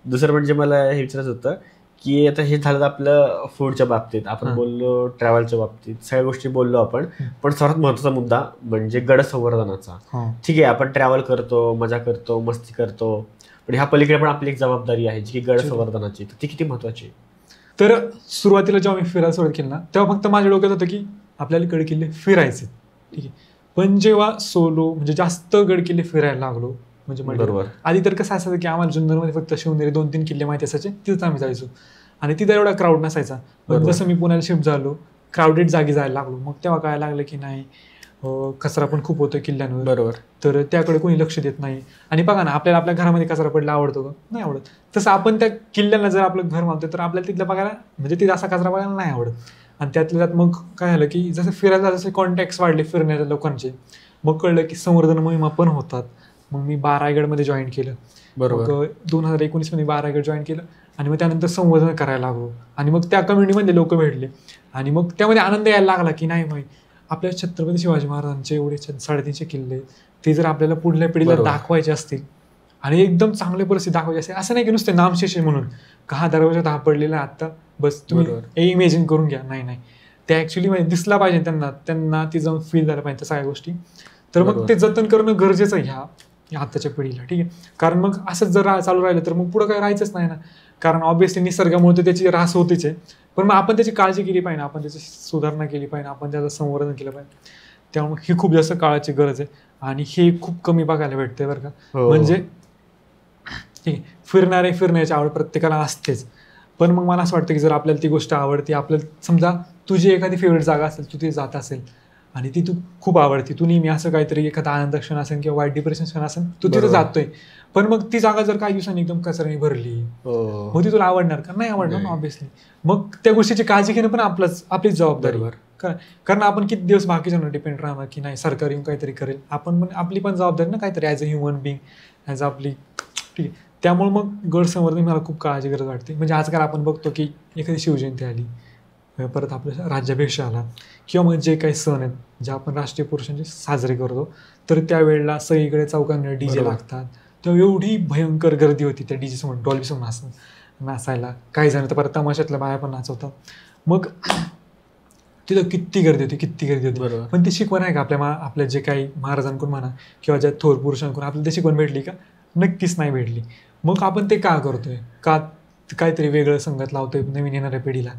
दुसरं म्हणजे मला हे विचारायचं होतं की आता हे झालं आपलं फूडच्या बाबतीत, आपण बोललो ट्रॅव्हलच्या बाबतीत, सगळ्या गोष्टी बोललो आपण, पण सर्वात महत्वाचा मुद्दा म्हणजे गड संवर्धनाचा. ठीक आहे आपण ट्रॅव्हल करतो, मजा करतो, मस्ती करतो, पण ह्या पलीकडे पण आपली एक जबाबदारी आहे जी गड संवर्धनाची, ती किती महत्वाची? तर सुरुवातीला जेव्हा मी फिरायला सुरुवात केली ना तेव्हा फक्त माझ्या डोक्यात होतं की आपल्याला गड किल्ले फिरायचे, ठीक आहे, पण जेव्हा सोलो म्हणजे जास्त गड किल्ले फिरायला लागलो, म्हणजे बरोबर आधी तर कसं असायचं की आम्हाला जुन्नरमध्ये फक्त शिवनेरी 2-3 किल्ले माहिती असायचे, तिथंच आम्ही जायचो आणि तिथं एवढा क्राऊड नसायचा. पण जसं मी पुण्याला शिफ्ट झालो, क्राऊडेड जागी जायला लागलो, मग तेव्हा काय लागलं की नाही कचरा पण खूप होतो किल्ल्यांवर, बरोबर, तर त्याकडे कोणी लक्ष देत नाही. आणि बघा ना आपल्याला आपल्या घरामध्ये कचरा पडला आवडतो का? नाही आवडत. तसं आपण त्या किल्ल्यांना जर आपलं घर मानतो तर आपल्याला तिथलं बघायला म्हणजे तिथं असा कचरा बघायला नाही आवडत. आणि त्यातल्या त्यात मग काय झालं की जसं फिरायला जसे कॉन्टॅक्ट्स वाढले फिरण्याच्या लोकांचे, मग कळलं की संवर्धन मोहिमा पण होतात. मग मी बारायगडमध्ये जॉईन केलं, बरोबर, 2019 बारायगड जॉईन केलं आणि मग त्यानंतर संवर्धन करायला लागलो आणि मग त्या कम्युनिटीमध्ये लोक भेटले आणि मग त्यामध्ये आनंद यायला लागला की नाही भाई आपल्या छत्रपती शिवाजी महाराजांचे एवढे 350 किल्ले ते जर आपल्याला पुढल्या पिढीला दाखवायचे असतील आणि एकदम चांगल्या परिस्थिती दाखवायची असेल, असं नाही की नुसते नामशेष म्हणून का हा दरवाजा दहा पडलेला आता बस तुम्ही इमॅजिन करून घ्या, नाही ते ऍक्च्युली म्हणजे दिसला पाहिजे त्यांना ती जाऊन फील झालं पाहिजे त्या सगळ्या गोष्टी. तर मग ते जतन करणं गरजेचं आहे ह्या आत्ताच्या पिढीला, ठीक आहे. कारण मग असंच जर चालू राहिलं तर मग पुढं काही राहायचंच नाही ना, कारण ऑब्व्हियसली निसर्गामुळे तर त्याची ऱ्हास होतीच आहे, पण मग आपण त्याची काळजी केली पाहिजे, आपण त्याची सुधारणा केली पाहिजे, आपण त्याचं संवर्धन केलं पाहिजे. त्यामुळे ही खूप जास्त काळाची गरज आहे आणि हे खूप कमी बघायला भेटते बरं का. म्हणजे ठीक आहे फिरण्याची आवड प्रत्येकाला असतेच, पण मग मला असं वाटतं की जर आपल्याला ती गोष्ट आवडते, आपल्याला समजा तुझी एखादी फेवरेट जागा असेल, तू ती जात असेल आणि ती तू खूप आवडते, तू नेहमी असं काहीतरी एखादा आनंद क्षण असेल किंवा वाईट डिप्रेशन क्षण असेल तू तिथं जातोय, पण मग ती जागा जर काही दिवसांनी एकदम कचऱ्याने भरली मग ती तुला आवडणार का? नाही आवडणार ना ऑब्व्हियसली. मग त्या गोष्टीची काळजी घेणं पण आपलीच जबाबदारी, कारण आपण किती दिवस बाकीच्यांवर डिपेंड राहणार की नाही सरकार येऊन काहीतरी करेल, आपण पण आपली पण जबाबदारी ना काहीतरी as a human being, as आपली, ठीक आहे. त्यामुळे मग गड संवर्धन मला खूप काळाची गरज वाटते. म्हणजे आजकाल आपण बघतो की एखादी शिवजयंती आली, परत आपल्या राज्याभिषेक आला, किंवा मग जे काही सण आहेत जे आपण राष्ट्रीय पुरुषांचे साजरे करतो, तर त्यावेळेला सगळीकडे चौकांना डीजे लागतात. तेव्हा एवढी भयंकर गर्दी होती त्या डीजे समोर, डॉल्बी समोर नाचायला. काही जण तर परत तमाशातल्या बाया पण नाचवतात. मग तिथं किती गर्दी होती. पण ती शिकवण आहे का आपल्या जे काही महाराजांकडून म्हणा किंवा ज्या थोर पुरुषांकडून आपल्याला ती शिकवण भेटली का? नक्कीच नाही भेटली. मग आपण ते का करतोय? का काहीतरी वेगळं संगत लावतोय नवीन येणाऱ्या पिढीला,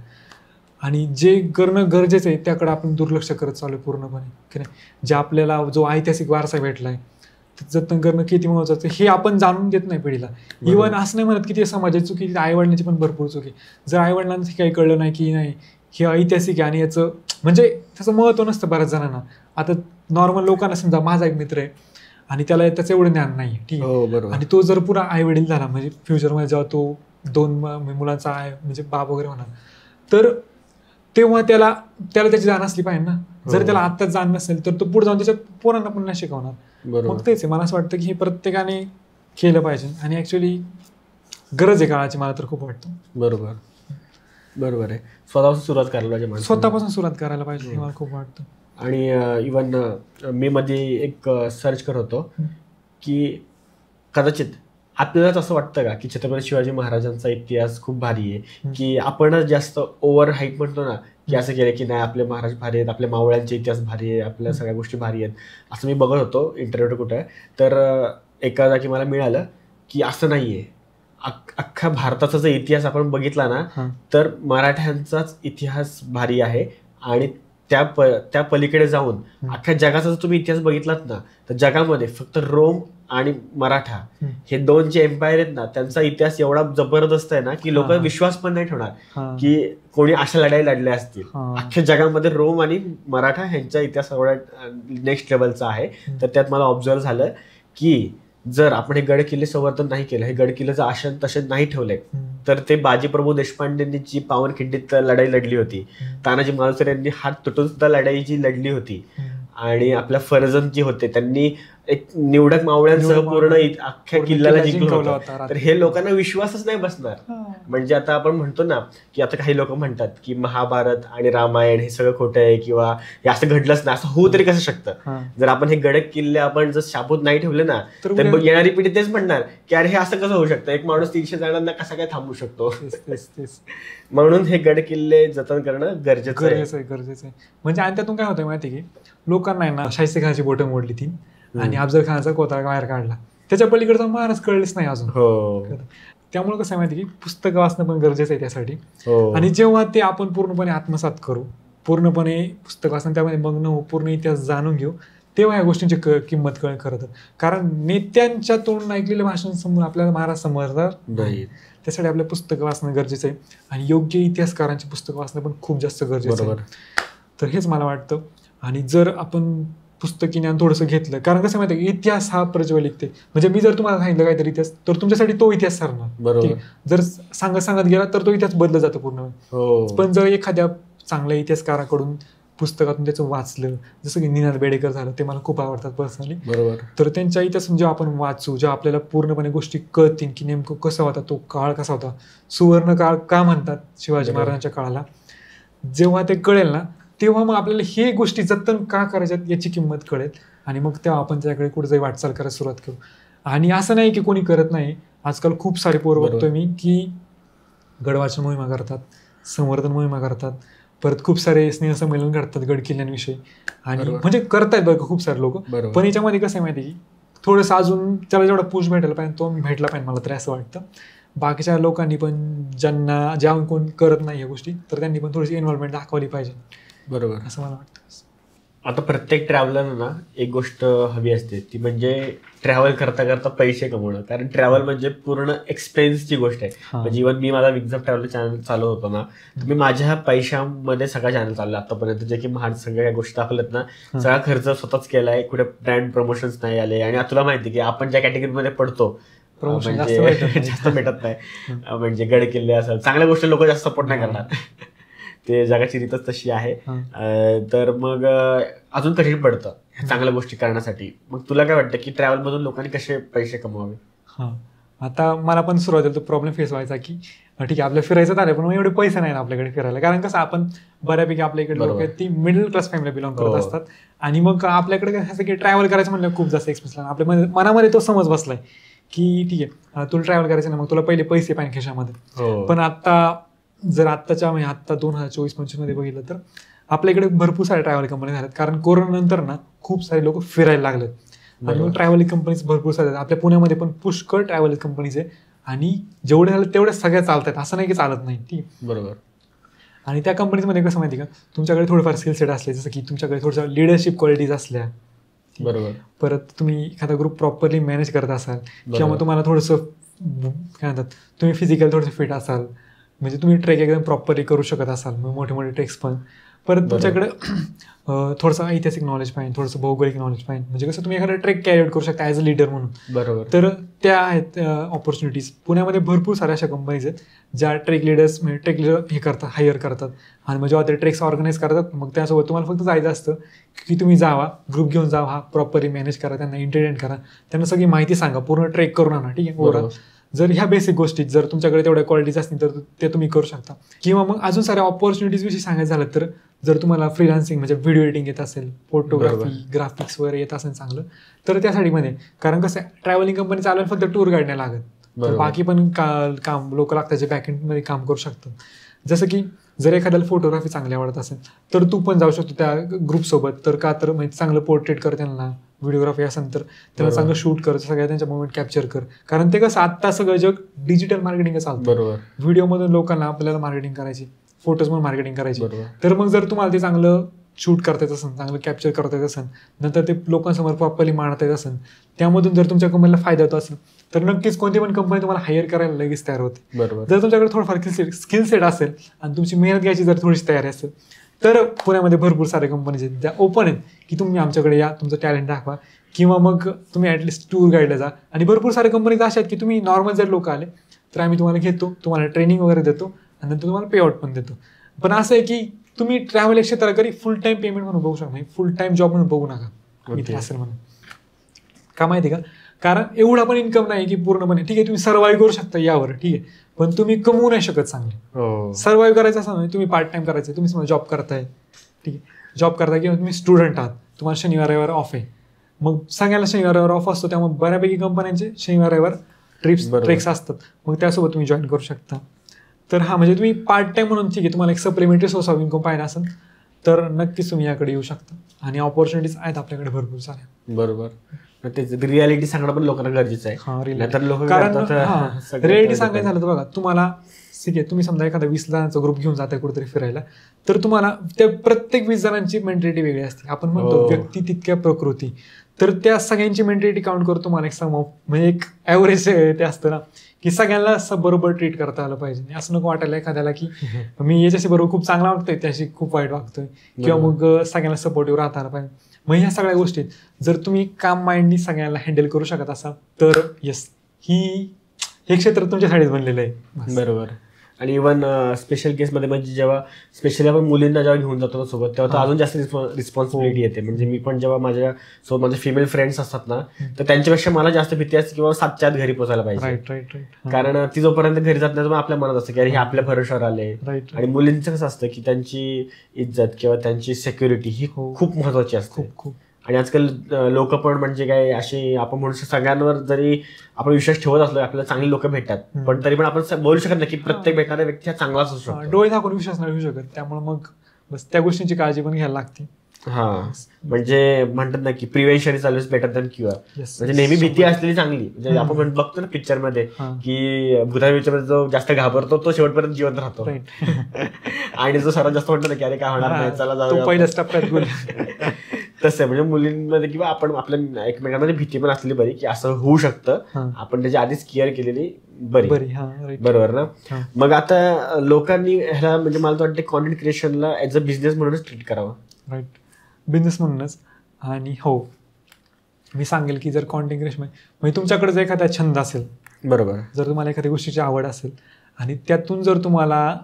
आणि जे करणं गरजेचं आहे त्याकडे आपण दुर्लक्ष करत चालू पूर्णपणे, की नाही. जे आपल्याला जो ऐतिहासिक वारसा भेटलाय जतन करणं किती महत्वाचं हे आपण जाणून देत नाही पिढीला. इव्हन असं नाही म्हणत की ते समाजाची चुकी, आईवडिलांची पण भरपूर चुकी. जर आईवडिलांना काही कळलं नाही की नाही हे ऐतिहासिक आहे आणि याचं म्हणजे त्याचं महत्त्व नसतं बऱ्याच जणांना. आता नॉर्मल लोकांना समजा माझा एक मित्र आहे आणि त्याला त्याचं एवढं ज्ञान नाही, ठीक आहे, आणि तो जर पुरा आईवडील झाला म्हणजे फ्युचरमध्ये जेव्हा तो 2 मुलांचा म्हणजे बाप वगैरे होणार, तर तेव्हा त्याला त्याची जाण असली पाहिजे ना. जर त्याला आत्ताच जाण नसेल तर तो पुढे जाऊन त्याच्या पोरांना पण नाही शिकवणार. मग तेच आहे, मला असं वाटतं की हे प्रत्येकाने केलं पाहिजे आणि ऍक्च्युअली गरज आहे काळाची, मला तर खूप वाटतं. बरोबर आहे. स्वतःपासून सुरुवात करायला पाहिजे हे मला खूप वाटतं. आणि इवन मी मध्ये एक सर्च करत होतो की कदाचित आपल्यालाच असं वाटतं का की छत्रपती शिवाजी महाराजांचा इतिहास खूप भारी आहे, की आपणच जास्त ओव्हर हाईट म्हणतो ना की असं केलं की नाही आपले महाराज भारी आहेत, आपल्या मावळ्यांचे इतिहास भारी आहे, आपल्या सगळ्या गोष्टी भारी आहेत, असं मी बघत होतो इंटरनेट कुठे. तर एका जागी मला मिळालं की असं नाहीये. अख्ख्या भारताचा जर इतिहास आपण बघितला ना तर मराठ्यांचाच इतिहास भारी आहे, आणि त्या पलीकडे जाऊन अख्ख्या जगाचा जर तुम्ही इतिहास बघितलात ना तर जगामध्ये फक्त रोम आणि मराठा हे 2 जे एम्पायर आहेत ना त्यांचा इतिहास एवढा जबरदस्त आहे ना की लोक विश्वास पण नाही ठेवणार की कोणी अशा लढाई लढल्या असतील. अख्ख्या जगामध्ये रोम आणि मराठा ह्यांचा इतिहास एवढा नेक्स्ट लेवलचा आहे. तर त्यात मला ऑब्झर्व झालं की जर आपण हे गड किल्ले संवर्धन नाही केलं, हे गड किल्ले जर आशन तसे नाही ठेवले, तर ते बाजीप्रभू देशपांडेंनी जी पावनखिंडीत लढाई लढली होती, तानाजी मालुसरे यांनी हात तुटून सुद्धा लढाई जी लढली होती, आणि आपल्या फर्जंद जी होते त्यांनी एक निवडक मावळ्यांसह पूर्ण अख्ख्या किल्ल्याला जिंकलं होतं. तर हे लोकांना विश्वासच नाही बसणार. म्हणजे आता आपण म्हणतो ना की आता काही लोक म्हणतात की महाभारत आणि रामायण हे सगळं खोटं आहे किंवा हे असं घडलंच नाही, असं होऊ तरी कसं शकतं. जर आपण हे गड किल्ले आपण जर शाबूत नाही ठेवले ना तर येणारी पिढी तेच म्हणणार की अरे हे असं कसं होऊ शकतं, एक माणूस 300 जणांना कसा काय थांबू शकतो. म्हणून हे गड किल्ले जतन करणं गरजेचं आहे. म्हणजे आणि त्यातून काय होतं माहिती की लोकांना ना शाहिस्ते खानाची बोटं मोडली ती आणि अफजल खानाचा कोथळा बाहेर काढला, त्याच्या पलीकडचा महाराज कळलेच नाही अजून. त्यामुळे कसं माहिती की पुस्तकं वाचणं पण गरजेचं आहे त्यासाठी. आणि जेव्हा ते आपण पूर्णपणे आत्मसात करू, पूर्णपणे पुस्तक वाचणं त्यामध्ये मग्न होऊ, पूर्ण इतिहास जाणून घेऊ, तेव्हा या गोष्टींची किंमत कळेल खरं तर. कारण नेत्यांच्या तोंडून ऐकलेलं भाषण समोर आपल्याला महाराज समजणार नाही. त्यासाठी आपल्या पुस्तकं वाचणं गरजेचं आहे आणि योग्य इतिहासकारांची पुस्तकं वाचणं पण खूप जास्त गरजेचं आहे. तर हेच मला वाटतं. आणि जर आपण पुस्तकी ज्ञान थोडंसं घेतलं, कारण कसं माहिती आहे इतिहास हा प्रज्वलित आहे. म्हणजे मी जर तुम्हाला सांगितलं काहीतरी इतिहास तर तुमच्यासाठी तो इतिहास ठरणार. जर सांगत गेला तर तो इतिहास बदलला जातो पूर्ण. पण जर एखाद्या चांगल्या इतिहासकाराकडून पुस्तकातून त्याचं वाचलं, जसं की निनाद बेडेकर झालं, ते मला खूप आवडतात पर्सनली. तर त्यांच्या इतिहास जेव्हा आपण वाचू, जेव्हा आपल्याला पूर्णपणे गोष्टी कळतील की नेमकं कसा होता तो काळ, कसा होता, सुवर्ण काळ का म्हणतात शिवाजी महाराजांच्या काळाला, जेव्हा ते कळेल ना तेव्हा मग आपल्याला हे गोष्टी जतन का करायच्यात याची किंमत कळेल. आणि मग तेव्हा आपण त्याच्याकडे कुठेतरी वाटचाल करायला सुरुवात करू. आणि असं नाही की कोणी करत नाही, आजकाल खूप सारे पोरं बघतोय मी की गडवाचन मोहिमा करतात, संवर्धन मोहिमा करतात, परत खूप सारे स्नेहसंमेलन घडतात गड किल्ल्यांविषयी, आणि म्हणजे करतायत बघा खूप सारे लोक. पण याच्यामध्ये कसं आहे माहिती की थोडंसं अजून त्याला जेवढा पुश भेटायला पाहिजे तो भेटला पाहिजे, मला तरी असं वाटतं. बाकीच्या लोकांनी पण ज्या कोण करत नाही या गोष्टी तर त्यांनी पण थोडीशी इन्व्हॉल्वमेंट दाखवली पाहिजे. बरोबर, असं मला वाटतं. आता प्रत्येक ट्रॅव्हलरना एक गोष्ट हवी असते ती म्हणजे ट्रॅव्हल करता करता पैसे कमवणं. कारण ट्रॅव्हल म्हणजे पूर्ण एक्सपेन्सची गोष्ट आहे. म्हणजे इव्हन मी माझा विंग्स ऑफ ट्रॅव्हल चॅनल चालू होतो ना तर मी माझ्या पैशामध्ये सगळा चॅनल चालला आतापर्यंत, जे की महान सगळ्या गोष्टी दाखवल्यात ना सगळा खर्च स्वतःच केलाय, कुठे ब्रँड प्रमोशन्स नाही आले. आणि तुला माहिती की आपण ज्या कॅटेगरीमध्ये पडतो म्हणजे जास्त भेटत नाही, म्हणजे गड किल्ले असेल चांगल्या गोष्टी लोक जास्त सपोर्ट नाही करणार. ते जगाची रीतच तशी आहे. तर मग अजून कठीण पडतं चांगल्या गोष्टी करण्यासाठी. मग तुला काय वाटतं की ट्रॅव्हल मधून लोकांनी कसे पैसे कमवावे? आता मला पण सुरुवातीला तो प्रॉब्लेम फेस व्हायचा की ठीक आहे आपल्याला फिरायचं आलं पण एवढे पैसे नाही आपल्याकडे फिरायला. कारण कसं आपण बऱ्यापैकी आपल्या इकडे लोक ती मिडल क्लास फॅमिली बिलॉंग करत असतात आणि मग आपल्याकडे कसं की ट्रॅव्हल करायचं म्हणलं खूप जास्त एक्सपेन्स लागला. आपल्या मनामध्ये तो समज बसलाय की ठीक आहे तुला ट्रॅव्हल करायचं ना मग तुला पहिले पैसे पाहिजे खिशामध्ये. पण आत्ताच्या म्हणजे आत्ता 2024-25 मध्ये बघितलं तर आपल्याकडे भरपूर सारे ट्रॅव्हल कंपनी झाल्यात. कारण कोरोना नंतर ना खूप सारे लोक फिरायला लागलेत आणि ट्रॅव्हल कंपनीज भरपूर सारे आहेत. आपल्या पुण्यामध्ये पण पुष्कळ ट्रॅव्हल कंपनीज आहे आणि जेवढे झाले तेवढे सगळ्या चालत आहेत, असं नाही की चालत नाही. ठीक बरोबर. आणि त्या कंपनीजमध्ये कसं माहिती का तुमच्याकडे थोडंफार स्किल सेट असले जसं की तुमच्याकडे थोडंसं लिडरशिप क्वालिटीज असल्या, बरोबर, परत तुम्ही एखादा ग्रुप प्रॉपरली मॅनेज करत असाल किंवा मग तुम्हाला थोडंसं काय म्हणतात तुम्ही फिजिकल थोडंसं फिट असाल म्हणजे तुम्ही ट्रेक एकदम प्रॉपरली करू शकत असाल मग मोठे मोठे ट्रेक्स पण. परत तुमच्याकडे थोडंसं ऐतिहासिक नॉलेज पाहिजे, थोडंसं भौगोलिक नॉलेज पाहिजे म्हणजे कसं तुम्ही एखादा ट्रेक कॅरी आउट करू शकता ॲज अ लीडर म्हणून. बरोबर. तर त्या आहेत ऑपॉर्च्युनिटीज. पुण्यामध्ये भरपूर साऱ्या अशा कंपनीज आहेत ज्या ट्रेक लिडर्स म्हणजे ट्रेक लिडर हे करतात, हायर करतात आणि मग जेव्हा ते ट्रेक्स ऑर्गनाईज करतात मग त्यासोबत तुम्हाला फक्त जायचं असतं की तुम्ही जावा, ग्रुप घेऊन जावा, हा प्रॉपरली मॅनेज करा, त्यांना इंटरटेन करा, त्यांना सगळी माहिती सांगा, पूर्ण ट्रेक करून आणा. ठीक आहे. ओव्हरऑल जर ह्या बेसिक गोष्टी जर तुमच्याकडे तेवढ्या क्वालिटीज असतील तर ते तुम्ही करू शकता. किंवा मग अजून साऱ्या ऑपॉर्च्युनिटीज विषयी सांगायचं झालं तर जर तुम्हाला फ्रीलान्सिंग म्हणजे व्हिडिओ एडिटिंग येत असेल, फोटोग्राफी, ग्राफिक्स वगैरे येत असेल चांगलं तर त्यासाठी मध्ये कारण कसं ट्रॅव्हलिंग कंपनी चालवायला फक्त टूर गाईड नाही लागत, बाकी पण काम लोक लागतात जे बॅकएंडमध्ये काम करू शकतात. जसं की जर एखाद्याला फोटोग्राफी चांगली आवडत असेल तर तू पण जाऊ शकतो त्या ग्रुपसोबत. तर का तर म्हणजे चांगलं पोर्ट्रेट कर त्यांना, व्हिडिओग्राफी असेल तर त्यांना चांगलं शूट कर, सगळ्या त्यांच्या मोमेंट कॅप्चर कर. कारण ते कसं आत्ता सगळं जग डिजिटल मार्केटिंग चालतं. बरोबर. व्हिडिओमधून लोकांना आपल्याला मार्केटिंग करायची, फोटोज म्हणून मार्केटिंग करायची. तर मग जर तुम्हाला ते चांगलं शूट करता येत असेल, चांगलं कॅप्चर करता येत असेल, नंतर ते लोकांसमोर प्रॉपरली मांडता येत असेल, त्यामधून जर तुमच्या कंपनीला फायदा होत असेल तर नक्कीच कोणती पण कंपनी तुम्हाला हायर करायला लगेच तयार होते. बरोबर. जर तुमच्याकडे थोडंफार स्किल सेट असेल आणि तुमची मेहनत घ्यायची जर थोडीशी तयारी असेल तर पुण्यामध्ये भरपूर सारे कंपनीज आहेत ज्या ओपन आहेत की तुम्ही आमच्याकडे या, तुमचं टॅलेंट दाखवा किंवा मग तुम्ही ॲटलिस्ट टूर गाईडला जा. आणि भरपूर सारे कंपनीज अशा आहेत की तुम्ही नॉर्मल जर लोक आले तर आम्ही तुम्हाला घेतो, तुम्हाला ट्रेनिंग वगैरे देतो आणि नंतर तुम्हाला पे आउट पण देतो. पण असं आहे की तुम्ही ट्रॅव्हल क्षेत्राला कधी फुल टाईम पेमेंट म्हणून बघू शकता, फुल टाईम जॉब म्हणून बघू नका. मित्र असेल म्हणून का माहिती का, कारण एवढा पण इन्कम नाही की पूर्णपणे ठीक आहे तुम्ही सर्वाईव्ह करू शकता यावर, ठीक आहे, पण तुम्ही कमवू नाही शकत चांगले. सर्वाईव्ह करायचं असं नाही, तुम्ही पार्ट टाइम करायचं, तुम्ही समजा जॉब करताय, ठीक आहे, जॉब करताय किंवा तुम्ही स्टुडंट आहात, तुम्हाला शनिवार रविवार ऑफ आहे, मग सगळ्याला शनिवार रविवार ऑफ असतो, त्यामुळे बऱ्यापैकी कंपन्यांचे शनिवार रविवार ट्रेक्स असतात, मग त्यासोबत तुम्ही जॉईन करू शकता. तर हा म्हणजे तुम्ही पार्ट टाइम म्हणून ठीक आहे तुम्हाला एक सप्लिमेंटरी सोर्स ऑफ इन्कम पाहिजे असेल तर नक्कीच तुम्ही याकडे येऊ शकता आणि ऑपॉर्च्युनिटीज आहेत आपल्याकडे भरपूर साऱ्या. बरोबर. रियालिटी सांगणं पण लोकांना गरजेचं आहे. रियालिटी सांगायचं झालं तर बघा तुम्हाला ठीक आहे तुम्ही समजा एखादा 20 जणांचा ग्रुप घेऊन जाताय कुठेतरी फिरायला तर तुम्हाला त्या प्रत्येक 20 जणांची मेंटॅलिटी वेगळी असते. आपण म्हणतो व्यक्ती तितक्या प्रकृती, तर त्या सगळ्यांची मेंटॅलिटी काउंट करतो तुम्हाला एक म्हणजे एक ॲव्हरेज ते असतं ना की सगळ्यांना बरोबर ट्रीट करता आलं पाहिजे. असं नको वाटायला एखाद्याला की मी याच्याशी बरोबर खूप चांगला वागतोय त्याशी खूप वाईट वागतोय किंवा मग सगळ्यांना सपोर्टिव्ह राहता आलं पाहिजे. मग ह्या सगळ्या गोष्टी जर तुम्ही काम माइंडनी सगळ्यांना हँडल करू शकत असाल तर येस हे क्षेत्र तुमच्यासाठीच बनलेलं आहे. बरोबर. आणि इव्हन स्पेशल केसमध्ये म्हणजे जेव्हा स्पेशली आपण मुलींना जेव्हा घेऊन जातो ना सोबत तेव्हा तर अजून जास्त रिस्पॉन्सिबिलिटी येते. म्हणजे मी पण जेव्हा माझ्यासोबत माझे फिमेल फ्रेंड्स असतात ना तर त्यांच्यापेक्षा मला जास्त भीती असते की बाबा 7च्या आत घरी पोचायला पाहिजे. कारण ती जोपर्यंत घरी जात नाही आपल्या मनात असतं की अरे हे आपल्या भरोशावर आले. आणि मुलींचं कसं असतं की त्यांची इज्जत किंवा त्यांची सिक्युरिटी ही खूप महत्वाची असते. आणि आजकाल लोक पण म्हणजे काय असे आपण म्हणू शकतो सगळ्यांवर जरी आपण विश्वास ठेवत असलो आपल्याला चांगली लोक भेटतात पण तरी पण आपण बोलू शकत नाही की प्रत्येक भेटणारा व्यक्ती हा चांगलाच असू शकतो. डोळे झाकून विश्वास नाही ठेवू शकत, त्यामुळे मग बस त्या गोष्टींची काळजी पण घ्यायला लागते. हा म्हणजे म्हणतात ना की prevention is always better than cure. म्हणजे नेहमी भीती असलेली चांगली. म्हणजे आपण बघतो ना पिक्चर मध्ये की भूताच्या जो जास्त घाबरतो तो शेवटपर्यंत जिवंत राहतो आणि जो सर्वात जास्त म्हणतो ना की अरे काय होणार नाही चला जाऊ पहिल्याच टप्प्यात तसं आहे. म्हणजे मुलींमध्ये किंवा आपण आपल्या एकमेकांमध्ये भीती पण असलेली बरी की असं होऊ शकतं, आपण त्याची आधीच केअर केलेली बरी. बरोबर ना. मग आता लोकांनी ह्याला म्हणजे मला तर वाटतं कॉन्टेंट क्रिएशनला ऍज अ बिझनेस म्हणूनच ट्रीट करावं. राईट, बिझनेस म्हणूनच. आणि हो मी सांगेल की जर कॉन्टेंट क्रिएशन म्हणजे तुमच्याकडे जर एखादा छंद असेल, बरोबर, जर तुम्हाला एखाद्या गोष्टीची आवड असेल आणि त्यातून जर तुम्हाला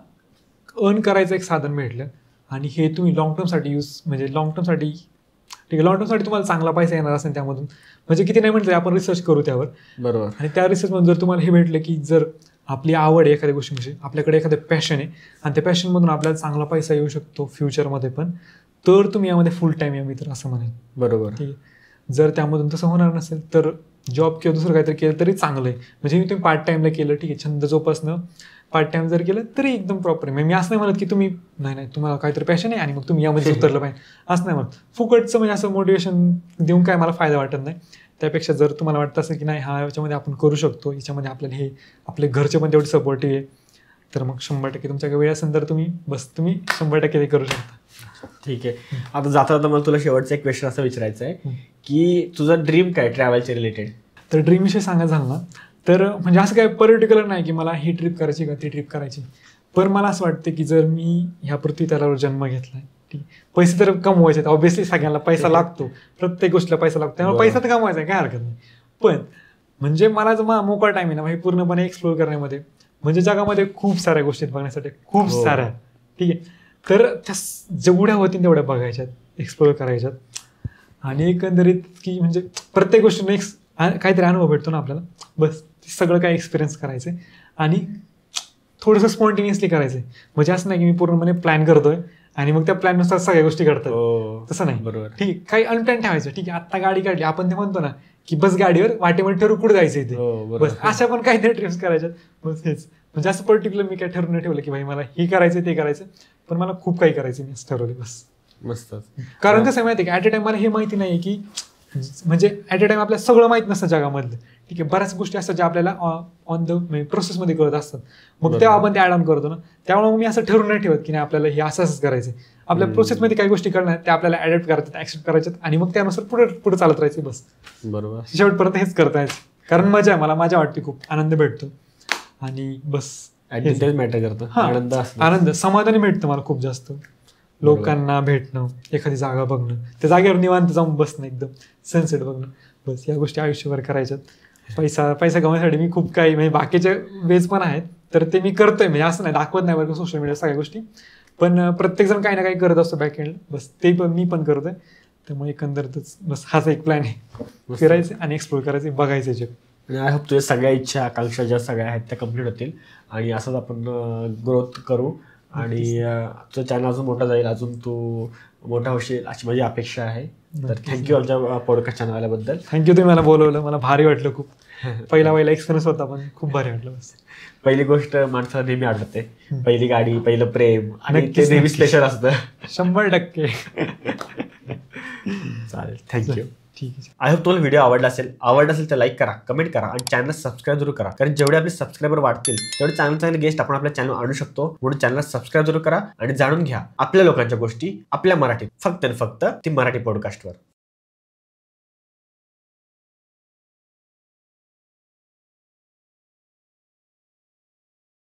अर्न करायचं एक साधन भेटलं आणि हे तुम्ही लॉंग टर्मसाठी म्हणजे लॉंग टर्मसाठी ठीक आहे, लॉंग टर्मसाठी तुम्हाला चांगला पैसा येणार असेल त्यामधून, म्हणजे किती नाही म्हटलं आपण रिसर्च करू त्यावर. बरोबर. आणि त्या रिसर्चमधून जर तुम्हाला हे भेटलं की जर आपली आवड आहे एखाद्या गोष्टीविषयी, आपल्याकडे एखादं पॅशन आहे आणि त्या पॅशनमधून आपल्याला चांगला पैसा येऊ शकतो फ्युचरमध्ये पण, तर तुम्ही यामध्ये फुल टाईम या, मी तर असं म्हणेन. बरोबर. ठीक आहे. जर त्यामधून तसं होणार नसेल तर जॉब किंवा दुसरं काहीतरी केलं तरी चांगलं आहे. म्हणजे तुम्ही पार्ट टाईमला केलं ठीक आहे, छंद जोपासणं पार्ट टाइम जर केलं तरी एकदम प्रॉपर आहे. मी असं नाही म्हणत की तुम्ही नाही तुम्हाला काहीतरी पॅशन आहे आणि मग तुम्ही यामध्ये उतरलं पाहिजे, असं नाही म्हणत. फुकटचं म्हणजे असं मोटिवेशन देऊन काय मला फायदा वाटत नाही. त्यापेक्षा जर तुम्हाला वाटतं असं की नाही हा याच्यामध्ये आपण करू शकतो, याच्यामध्ये आपल्याला हे आपले घरचे पण तेवढे सपोर्टिव्ह आहे, तर मग 100% तुमच्याकडे वेळ असेल तर तुम्ही 100% ते करू शकता. ठीक आहे. आता जाता जाता मला तुला शेवटचा एक क्वेश्चन असं विचारायचं आहे की तुझं ड्रीम काय ट्रॅव्हलच्या रिलेटेड? तर ड्रीम विषयी सांगायचं झालं ना तर म्हणजे असं काही पर्टिक्युलर नाही की मला ही ट्रिप करायची का ती ट्रिप करायची, पण मला असं वाटतं की जर मी ह्या पृथ्वी तलावर जन्म घेतलाय, ठीक, पैसे तर कमवायचे, ऑब्व्हियसली सगळ्यांना पैसा लागतो, प्रत्येक गोष्टीला पैसा लागतो, त्यामुळे पैसा तर कमवायचा आहे, काय हरकत नाही. पण म्हणजे मला जो मोकळा टाइम आहे ना, म्हणजे पूर्णपणे एक्सप्लोर करण्यामध्ये, म्हणजे जगामध्ये खूप साऱ्या गोष्टी बघण्यासाठी, खूप साऱ्या, ठीक आहे. तर त्या जेवढ्या होतील तेवढ्या बघायच्यात, एक्सप्लोर करायच्यात, आणि एकंदरीत की म्हणजे प्रत्येक गोष्टीने काहीतरी अनुभव भेटतो ना आपल्याला, बस सगळं काही एक्सपिरियन्स करायचं आणि थोडंसं स्पॉन्टेनियसली करायचं. म्हणजे असं नाही की मी पूर्णपणे प्लॅन करतोय आणि मग त्या प्लॅननुसार सगळ्या गोष्टी घडतात, तसं नाही. बरोबर. ठीक, काही अनप्लॅन ठेवायचं. ठीक आहे, आत्ता गाडी काढली, आपण ते म्हणतो ना की बस गाडीवर वाटेमध्ये ठरवू कुठे जायचं ते, बस अशा पण काहीतरी ट्रिप्स करायच्यात, बस हेच. म्हणजे असं पर्टिक्युलर मी काय ठरवून ठेवलं की भाई मला हे करायचं ते करायचं, पण मला खूप काही करायचं, मी असं ठरवलं बस. मस्त. कारण कसं माहिती आहे की ॲट अ टाइम मला हे माहिती नाही की म्हणजे ॲट अ टाइम आपल्याला सगळं माहीत नसतं जगामधलं, ठीक आहे. बऱ्याच गोष्टी असतात ज्या आपल्याला ऑन द प्रोसेसमध्ये कळत असतात, मग तेव्हा आपण ते ॲड ऑन करतो ना. त्यामुळे मी असं ठरवून नाही ठेवत की नाही आपल्याला हे असंच करायचं. आपल्या प्रोसेसमध्ये काही गोष्टी करणार त्या आपल्याला ॲडॅप्ट करायच्यात, ॲक्सेप्ट करायच्यात आणि मग त्यानुसार पुढे चालत राहायचं, बस. बरोबर. शेवटपर्यंत हेच करता येतं, कारण मजा आहे, मला मजा वाटते, खूप आनंद भेटतो आणि बस मॅटर करतं. आनंद समाधानी भेटतं मला खूप जास्त. लोकांना भेटणं, एखादी जागा बघणं, त्या जागेवर निवांत जाऊन बसणं, एकदम सनसेट बघणं, बस या गोष्टी आयुष्यभर करायच्यात. पैसा कमवण्यासाठी मी खूप काही म्हणजे बाकीचे वेज पण आहेत, तर ते मी करतोय, म्हणजे असं नाही दाखवत नाही बरं सोशल मीडिया सगळ्या गोष्टी, पण प्रत्येकजण काही ना काही करत असतो बॅक एंड, बस ते पण मी पण करतोय. त्यामुळे एकंदरीतच बस हाच एक प्लॅन आहे, फिरायचं आणि एक्सप्लोर करायचं, बघायचं जग. आणि आय होप तुझ्या सगळ्या इच्छा आकांक्षा ज्या सगळ्या आहेत त्या कम्प्लीट होतील आणि असंच आपण ग्रोथ करू आणि तुझं चॅनल अजून मोठा जाईल, अजून तू मोठा होशील अशी माझी अपेक्षा आहे. तर थँक्यू आमच्या पॉडकास्ट चॅनल आल्याबद्दल. थँक्यू, तुम्ही मला बोलवलं, मला भारी वाटलं खूप. पहिला एक्सपिरियन्स होता पण खूप भारी वाटलं. बस पहिली गोष्ट माणसाला नेहमी आठवते, पहिली गाडी, पहिलं प्रेम, आणि ते नेहमी स्पेशल असतं. 100%. चालेल, थँक्यू. ठीक आहे. आय होप तुम्हाला व्हिडिओ आवडला असेल तर लाईक करा, कमेंट करा आणि चॅनल सबस्क्राईब जरूर करा, कारण जेवढे आपले सबस्क्रायबर वाढतील तेवढे चांगले गेस्ट आपण आपल्या चॅनल आणू शकतो. म्हणून चॅनल सबस्क्राईब जरूर करा आणि जाणून घ्या आपल्या लोकांच्या गोष्टी आपल्या मराठीत, फक्त आणि फक्त ती मराठी पॉडकास्टवर.